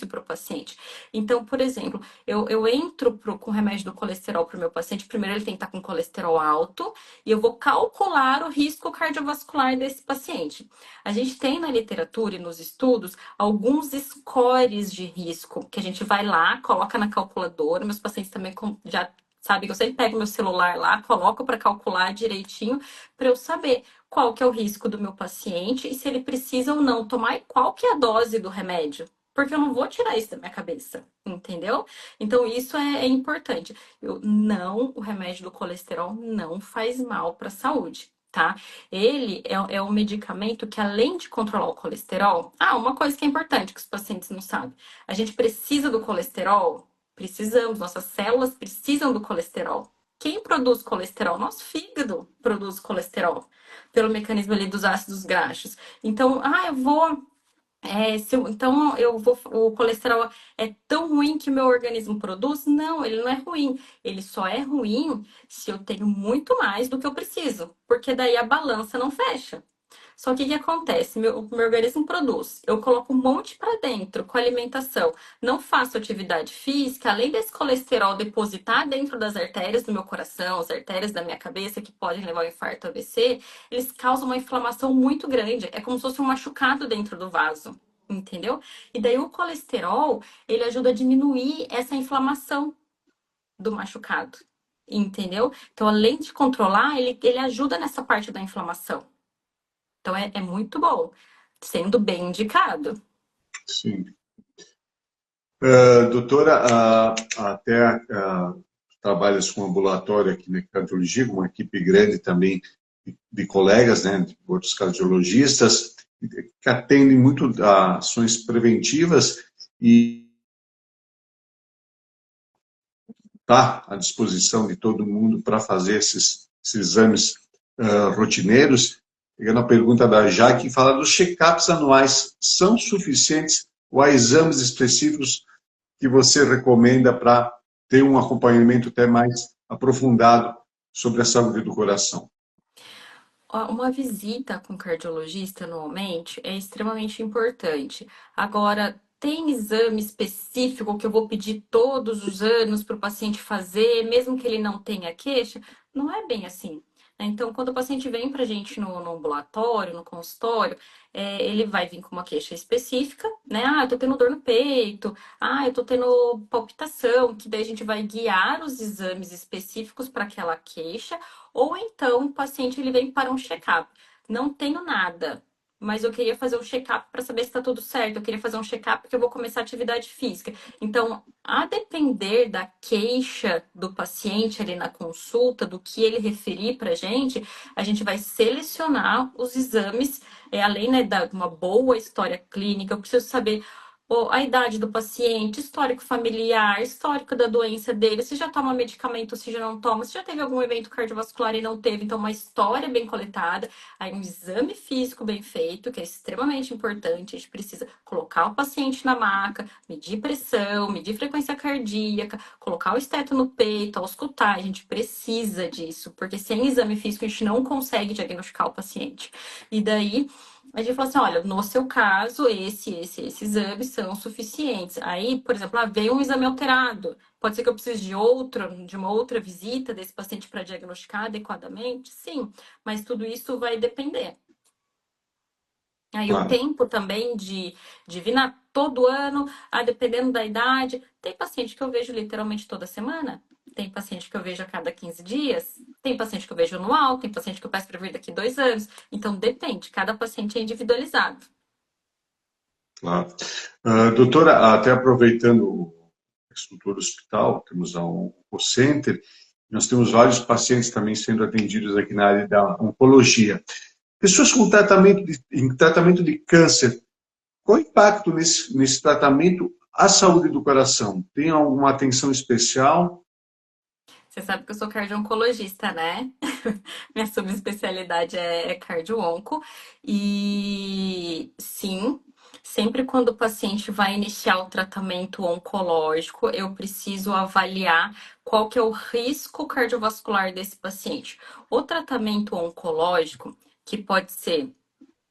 para o paciente. Então, por exemplo, eu entro com remédio do colesterol para o meu paciente. Primeiro, ele tem que estar com colesterol alto e eu vou calcular o risco cardiovascular desse paciente. A gente tem na literatura e nos estudos alguns scores de risco que a gente vai lá, coloca na calculadora. Meus pacientes também já sabem que eu sempre pego meu celular lá, coloco para calcular direitinho para eu saber qual que é o risco do meu paciente e se ele precisa ou não tomar e qual que é a dose do remédio. Porque eu não vou tirar isso da minha cabeça, entendeu? Então, isso é importante. O remédio do colesterol não faz mal para a saúde, tá? Ele é um medicamento que, além de controlar o colesterol, uma coisa que é importante que os pacientes não sabem: a gente precisa do colesterol? Precisamos, nossas células precisam do colesterol. Quem produz colesterol? Nosso fígado produz colesterol, pelo mecanismo ali dos ácidos graxos. Então, eu vou então o colesterol é tão ruim que meu organismo produz? Não, ele não é ruim. Ele só é ruim se eu tenho muito mais do que eu preciso, porque daí a balança não fecha. Só que o que acontece? Meu organismo produz, eu coloco um monte para dentro com alimentação, não faço atividade física, além desse colesterol depositar dentro das artérias do meu coração, as artérias da minha cabeça, que podem levar ao infarto AVC, eles causam uma inflamação muito grande. É como se fosse um machucado dentro do vaso, entendeu? E daí o colesterol, ele ajuda a diminuir essa inflamação do machucado, entendeu? Então, além de controlar, ele ajuda nessa parte da inflamação. Então, é muito bom, sendo bem indicado. Sim. Doutora, até trabalhas com ambulatório aqui na cardiologia, com uma equipe grande também de colegas, né, de outros cardiologistas, que atendem muito a ações preventivas e está à disposição de todo mundo para fazer esses exames rotineiros. Pegando a pergunta da Jaque, fala dos check-ups anuais, são suficientes ou há exames específicos que você recomenda para ter um acompanhamento até mais aprofundado sobre a saúde do coração? Uma visita com cardiologista anualmente é extremamente importante. Agora, tem exame específico que eu vou pedir todos os anos para o paciente fazer, mesmo que ele não tenha queixa? Não é bem assim, né? Então, quando o paciente vem para a gente no ambulatório, no consultório, ele vai vir com uma queixa específica, né? Eu tô tendo dor no peito, eu tô tendo palpitação, que daí a gente vai guiar os exames específicos para aquela queixa. Ou então o paciente ele vem para um check-up. Não tenho nada, mas eu queria fazer um check-up para saber se está tudo certo. Eu queria fazer um check-up porque eu vou começar atividade física. Então, a depender da queixa do paciente ali na consulta, do que ele referir para a gente vai selecionar os exames, além, né, de uma boa história clínica. Eu preciso saber a idade do paciente, histórico familiar, histórico da doença dele, se já toma medicamento, se já não toma, se já teve algum evento cardiovascular e não teve. Então, uma história bem coletada, aí um exame físico bem feito, que é extremamente importante. A gente precisa colocar o paciente na maca, medir pressão, medir frequência cardíaca, colocar o esteto no peito, auscultar. A gente precisa disso, porque sem exame físico a gente não consegue diagnosticar o paciente. E daí a gente falou assim: olha, no seu caso, esses exames são suficientes. Aí, por exemplo, veio um exame alterado. Pode ser que eu precise de uma outra visita desse paciente para diagnosticar adequadamente? Sim, mas tudo isso vai depender. Aí o Claro. tempo também de vir todo ano, dependendo da idade. Tem paciente que eu vejo literalmente toda semana. Tem paciente que eu vejo a cada 15 dias, tem paciente que eu vejo anual, tem paciente que eu peço para vir daqui 2 anos. Então, depende, cada paciente é individualizado. Claro. Doutora, até aproveitando a estrutura do hospital, temos a Oncocenter, nós temos vários pacientes também sendo atendidos aqui na área da oncologia. Pessoas com em tratamento de câncer, qual o impacto nesse tratamento à saúde do coração? Tem alguma atenção especial? Você sabe que eu sou cardio-oncologista, né? Minha subespecialidade é cardio-onco. E sim, sempre quando o paciente vai iniciar o tratamento oncológico, eu preciso avaliar qual que é o risco cardiovascular desse paciente. O tratamento oncológico, que pode ser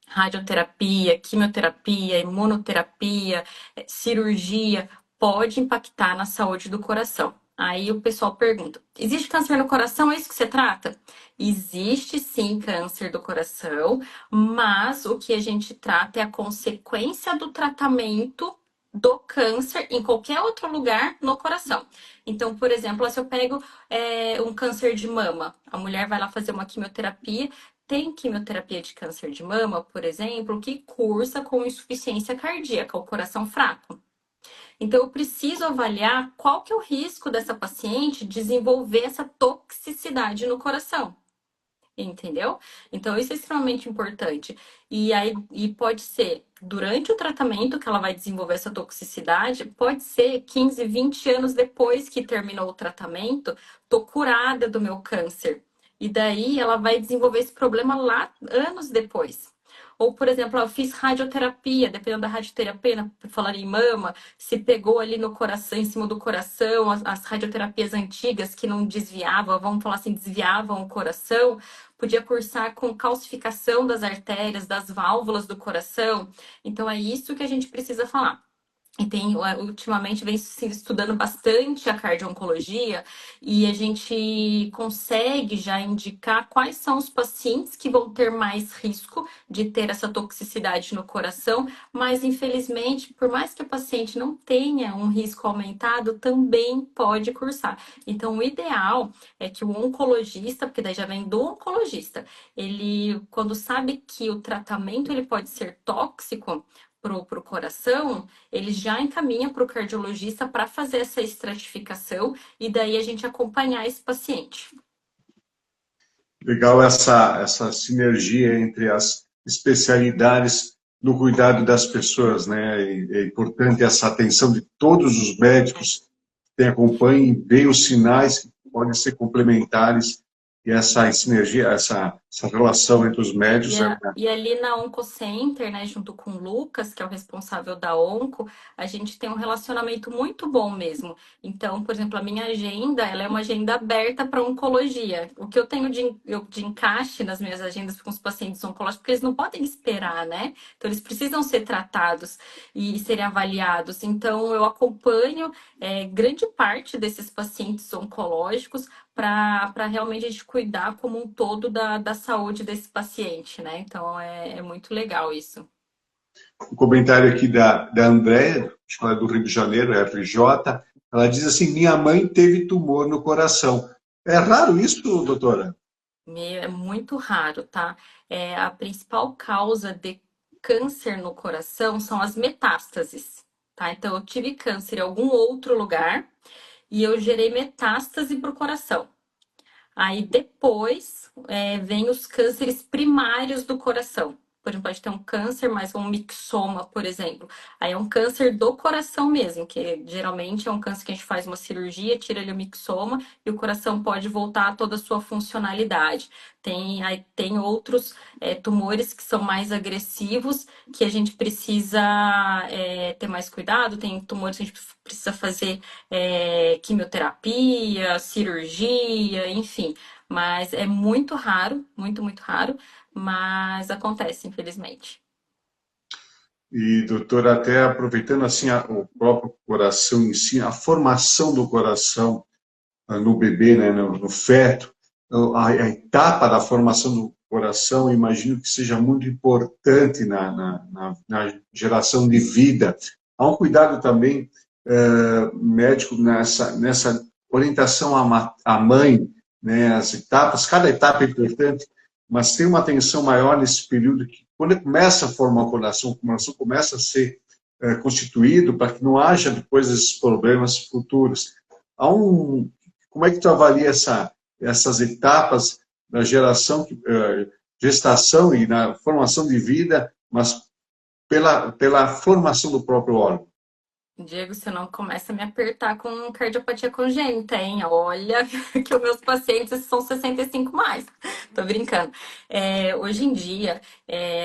radioterapia, quimioterapia, imunoterapia, cirurgia, pode impactar na saúde do coração. Aí o pessoal pergunta: existe câncer no coração? É isso que você trata? Existe sim câncer do coração, mas o que a gente trata é a consequência do tratamento do câncer em qualquer outro lugar no coração. Então, por exemplo, se eu pego um câncer de mama, a mulher vai lá fazer uma quimioterapia. Tem quimioterapia de câncer de mama, por exemplo, que cursa com insuficiência cardíaca, o coração fraco. Então, eu preciso avaliar qual que é o risco dessa paciente desenvolver essa toxicidade no coração. Entendeu? Então, isso é extremamente importante. E pode ser durante o tratamento que ela vai desenvolver essa toxicidade, pode ser 15, 20 anos depois que terminou o tratamento, tô curada do meu câncer. E daí ela vai desenvolver esse problema lá anos depois. Ou, por exemplo, eu fiz radioterapia, dependendo da radioterapia, falar em mama, se pegou ali no coração, em cima do coração, as radioterapias antigas que não desviavam, vamos falar assim, desviavam o coração, podia cursar com calcificação das artérias, das válvulas do coração. Então, é isso que a gente precisa falar. E ultimamente vem se estudando bastante a cardio-oncologia e a gente consegue já indicar quais são os pacientes que vão ter mais risco de ter essa toxicidade no coração, mas infelizmente, por mais que o paciente não tenha um risco aumentado, também pode cursar. Então, o ideal é que o oncologista, porque daí já vem do oncologista, ele, quando sabe que o tratamento ele pode ser tóxico para o coração, ele já encaminha para o cardiologista para fazer essa estratificação e daí a gente acompanhar esse paciente. Legal essa sinergia entre as especialidades no cuidado das pessoas, né? É importante essa atenção de todos os médicos que acompanhem, veem os sinais que podem ser complementares e essa sinergia, essa relação entre os médicos. E ali na Oncocenter, né, junto com o Lucas, que é o responsável da Onco, a gente tem um relacionamento muito bom mesmo. Então, por exemplo, a minha agenda, ela é uma agenda aberta para oncologia. O que eu tenho de encaixe nas minhas agendas com os pacientes oncológicos, porque eles não podem esperar, né? Então, eles precisam ser tratados e serem avaliados. Então, eu acompanho grande parte desses pacientes oncológicos para realmente a gente cuidar como um todo da saúde desse paciente, né? Então é muito legal isso. Um comentário aqui da Andréia, escola do Rio de Janeiro, FJ, ela diz assim: minha mãe teve tumor no coração. É raro isso, doutora? É muito raro, tá? A principal causa de câncer no coração são as metástases, tá? Então eu tive câncer em algum outro lugar e eu gerei metástase para o coração. Aí depois vem os cânceres primários do coração. Por exemplo, pode ter um câncer, mas um mixoma, por exemplo. Aí é um câncer do coração mesmo, que geralmente é um câncer que a gente faz uma cirurgia, tira ali o mixoma e o coração pode voltar a toda a sua funcionalidade. Tem outros tumores que são mais agressivos, que a gente precisa ter mais cuidado. Tem tumores que a gente precisa fazer quimioterapia, cirurgia, enfim. Mas é muito raro, muito, muito raro, mas acontece, infelizmente. E, doutora, até aproveitando assim o próprio coração em si, a formação do coração no bebê, né, no feto, a etapa da formação do coração, imagino que seja muito importante na geração de vida. Há um cuidado também médico nessa orientação à mãe, né, as etapas, cada etapa é importante, mas tem uma atenção maior nesse período que, quando começa a formar o coração começa a ser constituído para que não haja depois esses problemas futuros. Como é que tu avalia essas etapas da gestação e na formação de vida, mas pela formação do próprio órgão? Diego, você não começa a me apertar com cardiopatia congênita, hein? Olha que os meus pacientes são 65 mais. Tô brincando. Hoje em dia,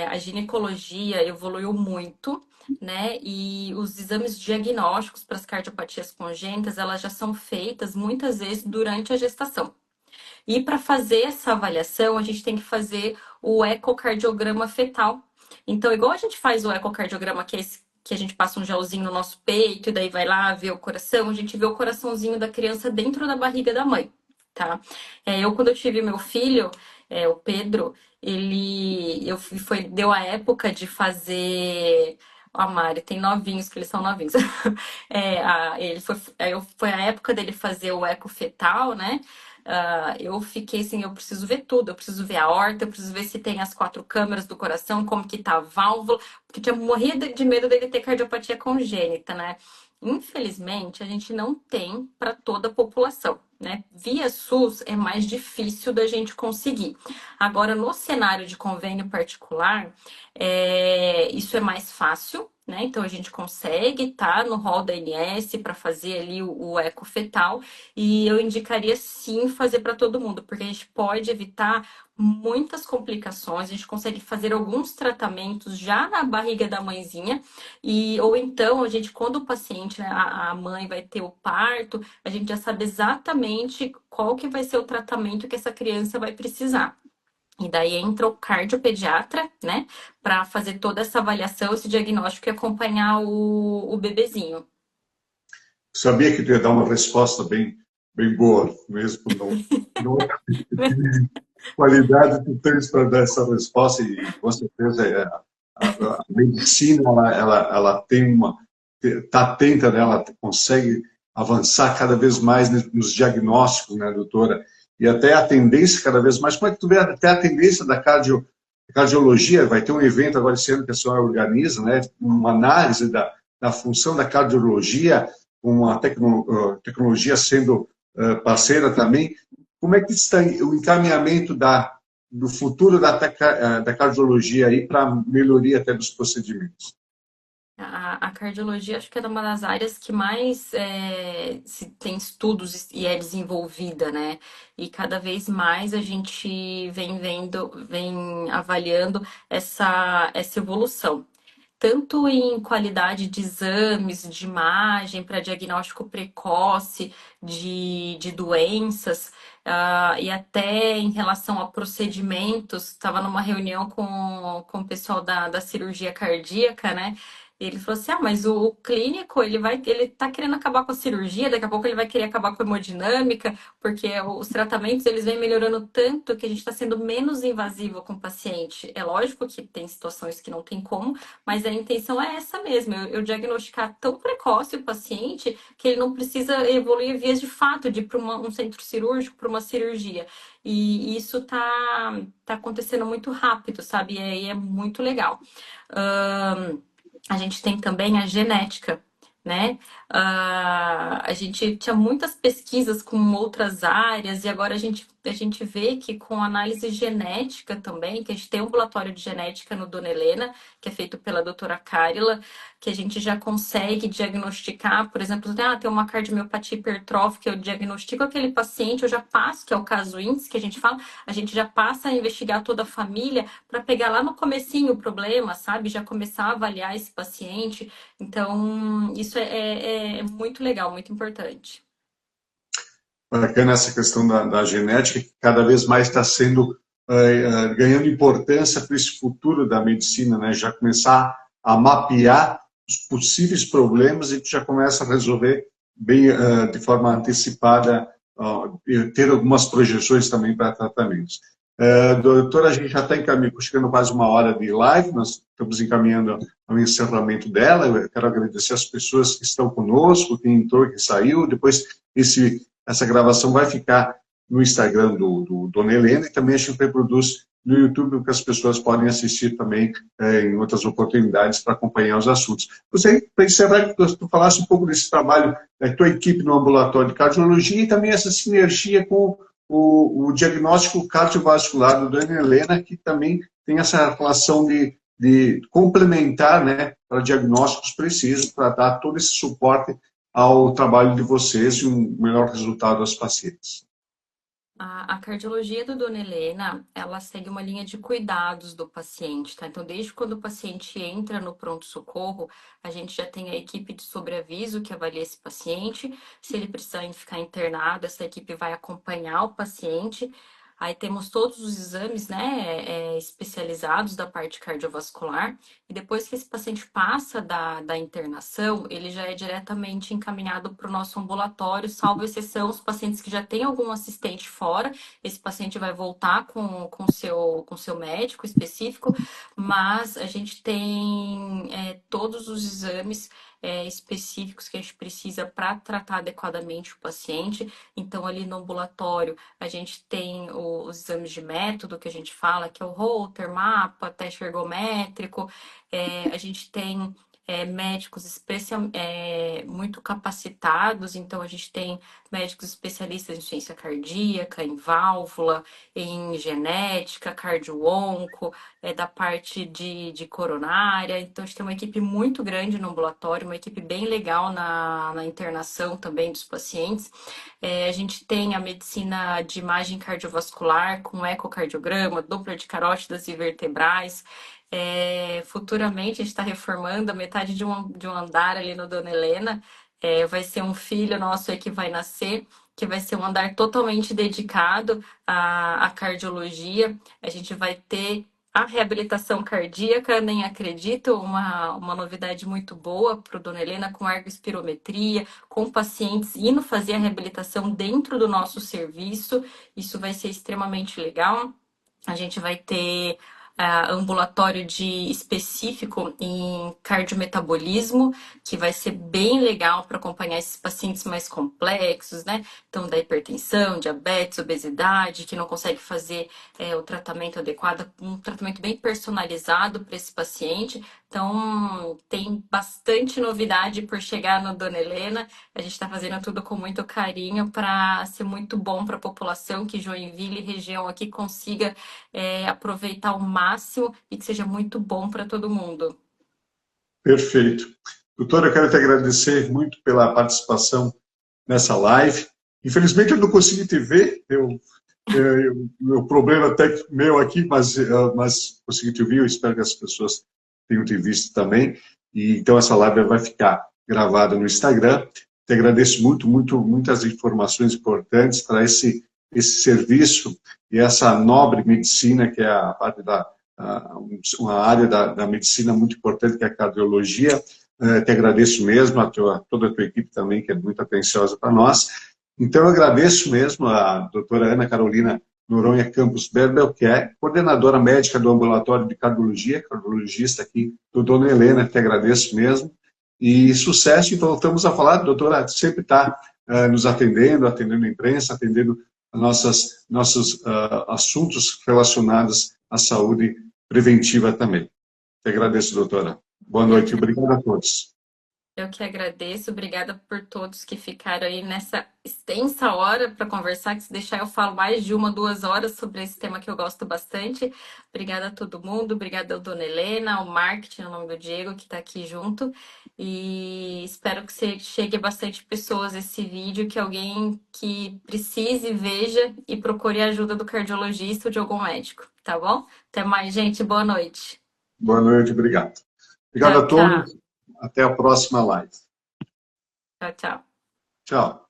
a ginecologia evoluiu muito, né? E os exames diagnósticos para as cardiopatias congênitas, elas já são feitas muitas vezes durante a gestação. E para fazer essa avaliação, a gente tem que fazer o ecocardiograma fetal. Então, igual a gente faz o ecocardiograma, que é esse que a gente passa um gelzinho no nosso peito e daí vai lá ver o coração, a gente vê o coraçãozinho da criança dentro da barriga da mãe, tá? Quando eu tive meu filho, o Pedro, deu a época de fazer... A Mari tem novinhos, que eles são novinhos. Foi a época dele fazer o eco fetal, né? Eu fiquei assim, eu preciso ver tudo, eu preciso ver a aorta, eu preciso ver se tem as 4 câmaras do coração, como que tá a válvula, porque tinha morrido de medo dele ter cardiopatia congênita, né? Infelizmente, a gente não tem para toda a população, né? Via SUS é mais difícil da gente conseguir. Agora, no cenário de convênio particular, isso é mais fácil, né? Então, a gente consegue estar no rol da ANS para fazer ali o eco fetal, e eu indicaria sim fazer para todo mundo, porque a gente pode evitar muitas complicações, a gente consegue fazer alguns tratamentos já na barriga da mãezinha, ou então a gente, quando o paciente, né, a mãe vai ter o parto, a gente já sabe exatamente qual que vai ser o tratamento que essa criança vai precisar. E daí entra o cardiopediatra, né, para fazer toda essa avaliação, esse diagnóstico e acompanhar o bebezinho. Sabia que tu ia dar uma resposta bem boa, mesmo não qualidade que tu tens para dar essa resposta, e com certeza a medicina ela está atenta, né? Ela consegue avançar cada vez mais nos diagnósticos, né, doutora? E até a tendência cada vez mais, como é que tu vê até a tendência da cardiologia? Vai ter um evento agora esse ano que a senhora organiza, né? Uma análise da função da cardiologia, uma tecnologia sendo parceira também. Como é que está o encaminhamento do futuro da cardiologia aí para melhoria até dos procedimentos? A cardiologia acho que é uma das áreas que mais tem estudos e é desenvolvida, né? E cada vez mais a gente vem avaliando essa evolução. Tanto em qualidade de exames, de imagem, para diagnóstico precoce de doenças, e até em relação a procedimentos. Estava numa reunião com o pessoal da cirurgia cardíaca, né? Ele falou assim: mas o clínico, ele tá querendo acabar com a cirurgia, daqui a pouco ele vai querer acabar com a hemodinâmica, porque os tratamentos, eles vêm melhorando tanto que a gente está sendo menos invasivo com o paciente. É lógico que tem situações que não tem como, mas a intenção é essa mesmo, eu diagnosticar tão precoce o paciente que ele não precisa evoluir vias de fato, de ir para um centro cirúrgico, para uma cirurgia. E isso tá acontecendo muito rápido, sabe? E é muito legal. A gente tem também a genética, né? A gente tinha muitas pesquisas com outras áreas e agora a gente vê que com análise genética também, que a gente tem um ambulatório de genética no Dona Helena, que é feito pela doutora Carila, que a gente já consegue diagnosticar, por exemplo, tem uma cardiomiopatia hipertrófica, eu diagnostico aquele paciente, eu já passo, que é o caso índice, que a gente fala, a gente já passa a investigar toda a família para pegar lá no comecinho o problema, sabe? Já começar a avaliar esse paciente. Então, isso é muito legal, muito importante. Bacana essa questão da genética, que cada vez mais está sendo ganhando importância para esse futuro da medicina, né? Já começar a mapear os possíveis problemas e já começa a resolver bem de forma antecipada, ter algumas projeções também para tratamentos. Doutora, a gente já está chegando quase 1 hora de live, nós estamos encaminhando ao encerramento dela. Eu quero agradecer as pessoas que estão conosco, quem entrou e que saiu. Depois, esse essa gravação vai ficar no Instagram do Dona Helena e também a gente reproduz no YouTube, que as pessoas podem assistir também em outras oportunidades para acompanhar os assuntos. Você, para encerrar, tu falasse um pouco desse trabalho da tua equipe no ambulatório de cardiologia e também essa sinergia com o diagnóstico cardiovascular do Dona Helena, que também tem essa relação de complementar, né, para diagnósticos precisos, para dar todo esse suporte ao trabalho de vocês e um melhor resultado aos pacientes. A cardiologia do Dona Helena, ela segue uma linha de cuidados do paciente, tá? Então, desde quando o paciente entra no pronto-socorro, a gente já tem a equipe de sobreaviso que avalia esse paciente. Se ele precisar ficar internado, essa equipe vai acompanhar o paciente. Aí temos todos os exames, né, especializados da parte cardiovascular. E depois que esse paciente passa da internação, ele já é diretamente encaminhado para o nosso ambulatório, salvo exceção, os pacientes que já têm algum assistente fora, esse paciente vai voltar com o seu médico específico, mas a gente tem todos os exames específicos que a gente precisa para tratar adequadamente o paciente. Então, ali no ambulatório, a gente tem os exames de método que a gente fala, que é o Holter, mapa, teste ergométrico. A gente tem médicos muito capacitados, então a gente tem médicos especialistas em ciência cardíaca, em válvula, em genética, cardio-onco, da parte de coronária. Então a gente tem uma equipe muito grande no ambulatório, uma equipe bem legal na internação também dos pacientes. A gente tem a medicina de imagem cardiovascular com ecocardiograma, dupla de carótidas e vertebrais. Futuramente a gente está reformando a metade de um andar ali no Dona Helena. Vai ser um filho nosso aí que vai nascer, que vai ser um andar totalmente dedicado à cardiologia. A gente vai ter a reabilitação cardíaca, nem acredito, uma novidade muito boa para o Dona Helena, com ergospirometria, com pacientes indo fazer a reabilitação dentro do nosso serviço. Isso vai ser extremamente legal. A gente vai ter ambulatório específico em cardiometabolismo, que vai ser bem legal para acompanhar esses pacientes mais complexos, né? Então, da hipertensão, diabetes, obesidade, que não consegue fazer o tratamento adequado, um tratamento bem personalizado para esse paciente. Então, tem bastante novidade por chegar no Dona Helena. A gente está fazendo tudo com muito carinho para ser muito bom para a população, que Joinville e região aqui consiga aproveitar ao máximo e que seja muito bom para todo mundo. Perfeito. Doutora, eu quero te agradecer muito pela participação nessa live. Infelizmente eu não consegui te ver, meu problema até meu aqui, mas consegui te ouvir, eu espero que as pessoas tenham te visto também. E então essa live vai ficar gravada no Instagram. Te agradeço muitas informações importantes para esse serviço e essa nobre medicina, que é a parte uma área da medicina muito importante, que é a cardiologia. Te agradeço mesmo, toda a tua equipe também, que é muito atenciosa para nós. Então, eu agradeço mesmo a doutora Ana Carolina Noronha Campos Berbel, que é coordenadora médica do ambulatório de cardiologia, cardiologista aqui do Dona Helena. Te agradeço mesmo. E sucesso, e voltamos a falar, a doutora sempre está nos atendendo a imprensa, atendendo nossos assuntos relacionados à saúde preventiva também. Te agradeço, doutora. Boa noite, obrigado a todos. Eu que agradeço, obrigada por todos que ficaram aí nessa extensa hora para conversar, que se deixar eu falo mais de 2 horas sobre esse tema que eu gosto bastante. Obrigada a todo mundo, obrigada ao Dona Helena, ao marketing, ao nome do Diego, que está aqui junto. E espero que chegue a bastante pessoas esse vídeo, que alguém que precise veja e procure a ajuda do cardiologista ou de algum médico, tá bom? Até mais, gente, boa noite. Boa noite, obrigado. Obrigado a todos. Tchau. Até a próxima live. Tchau, tchau. Tchau.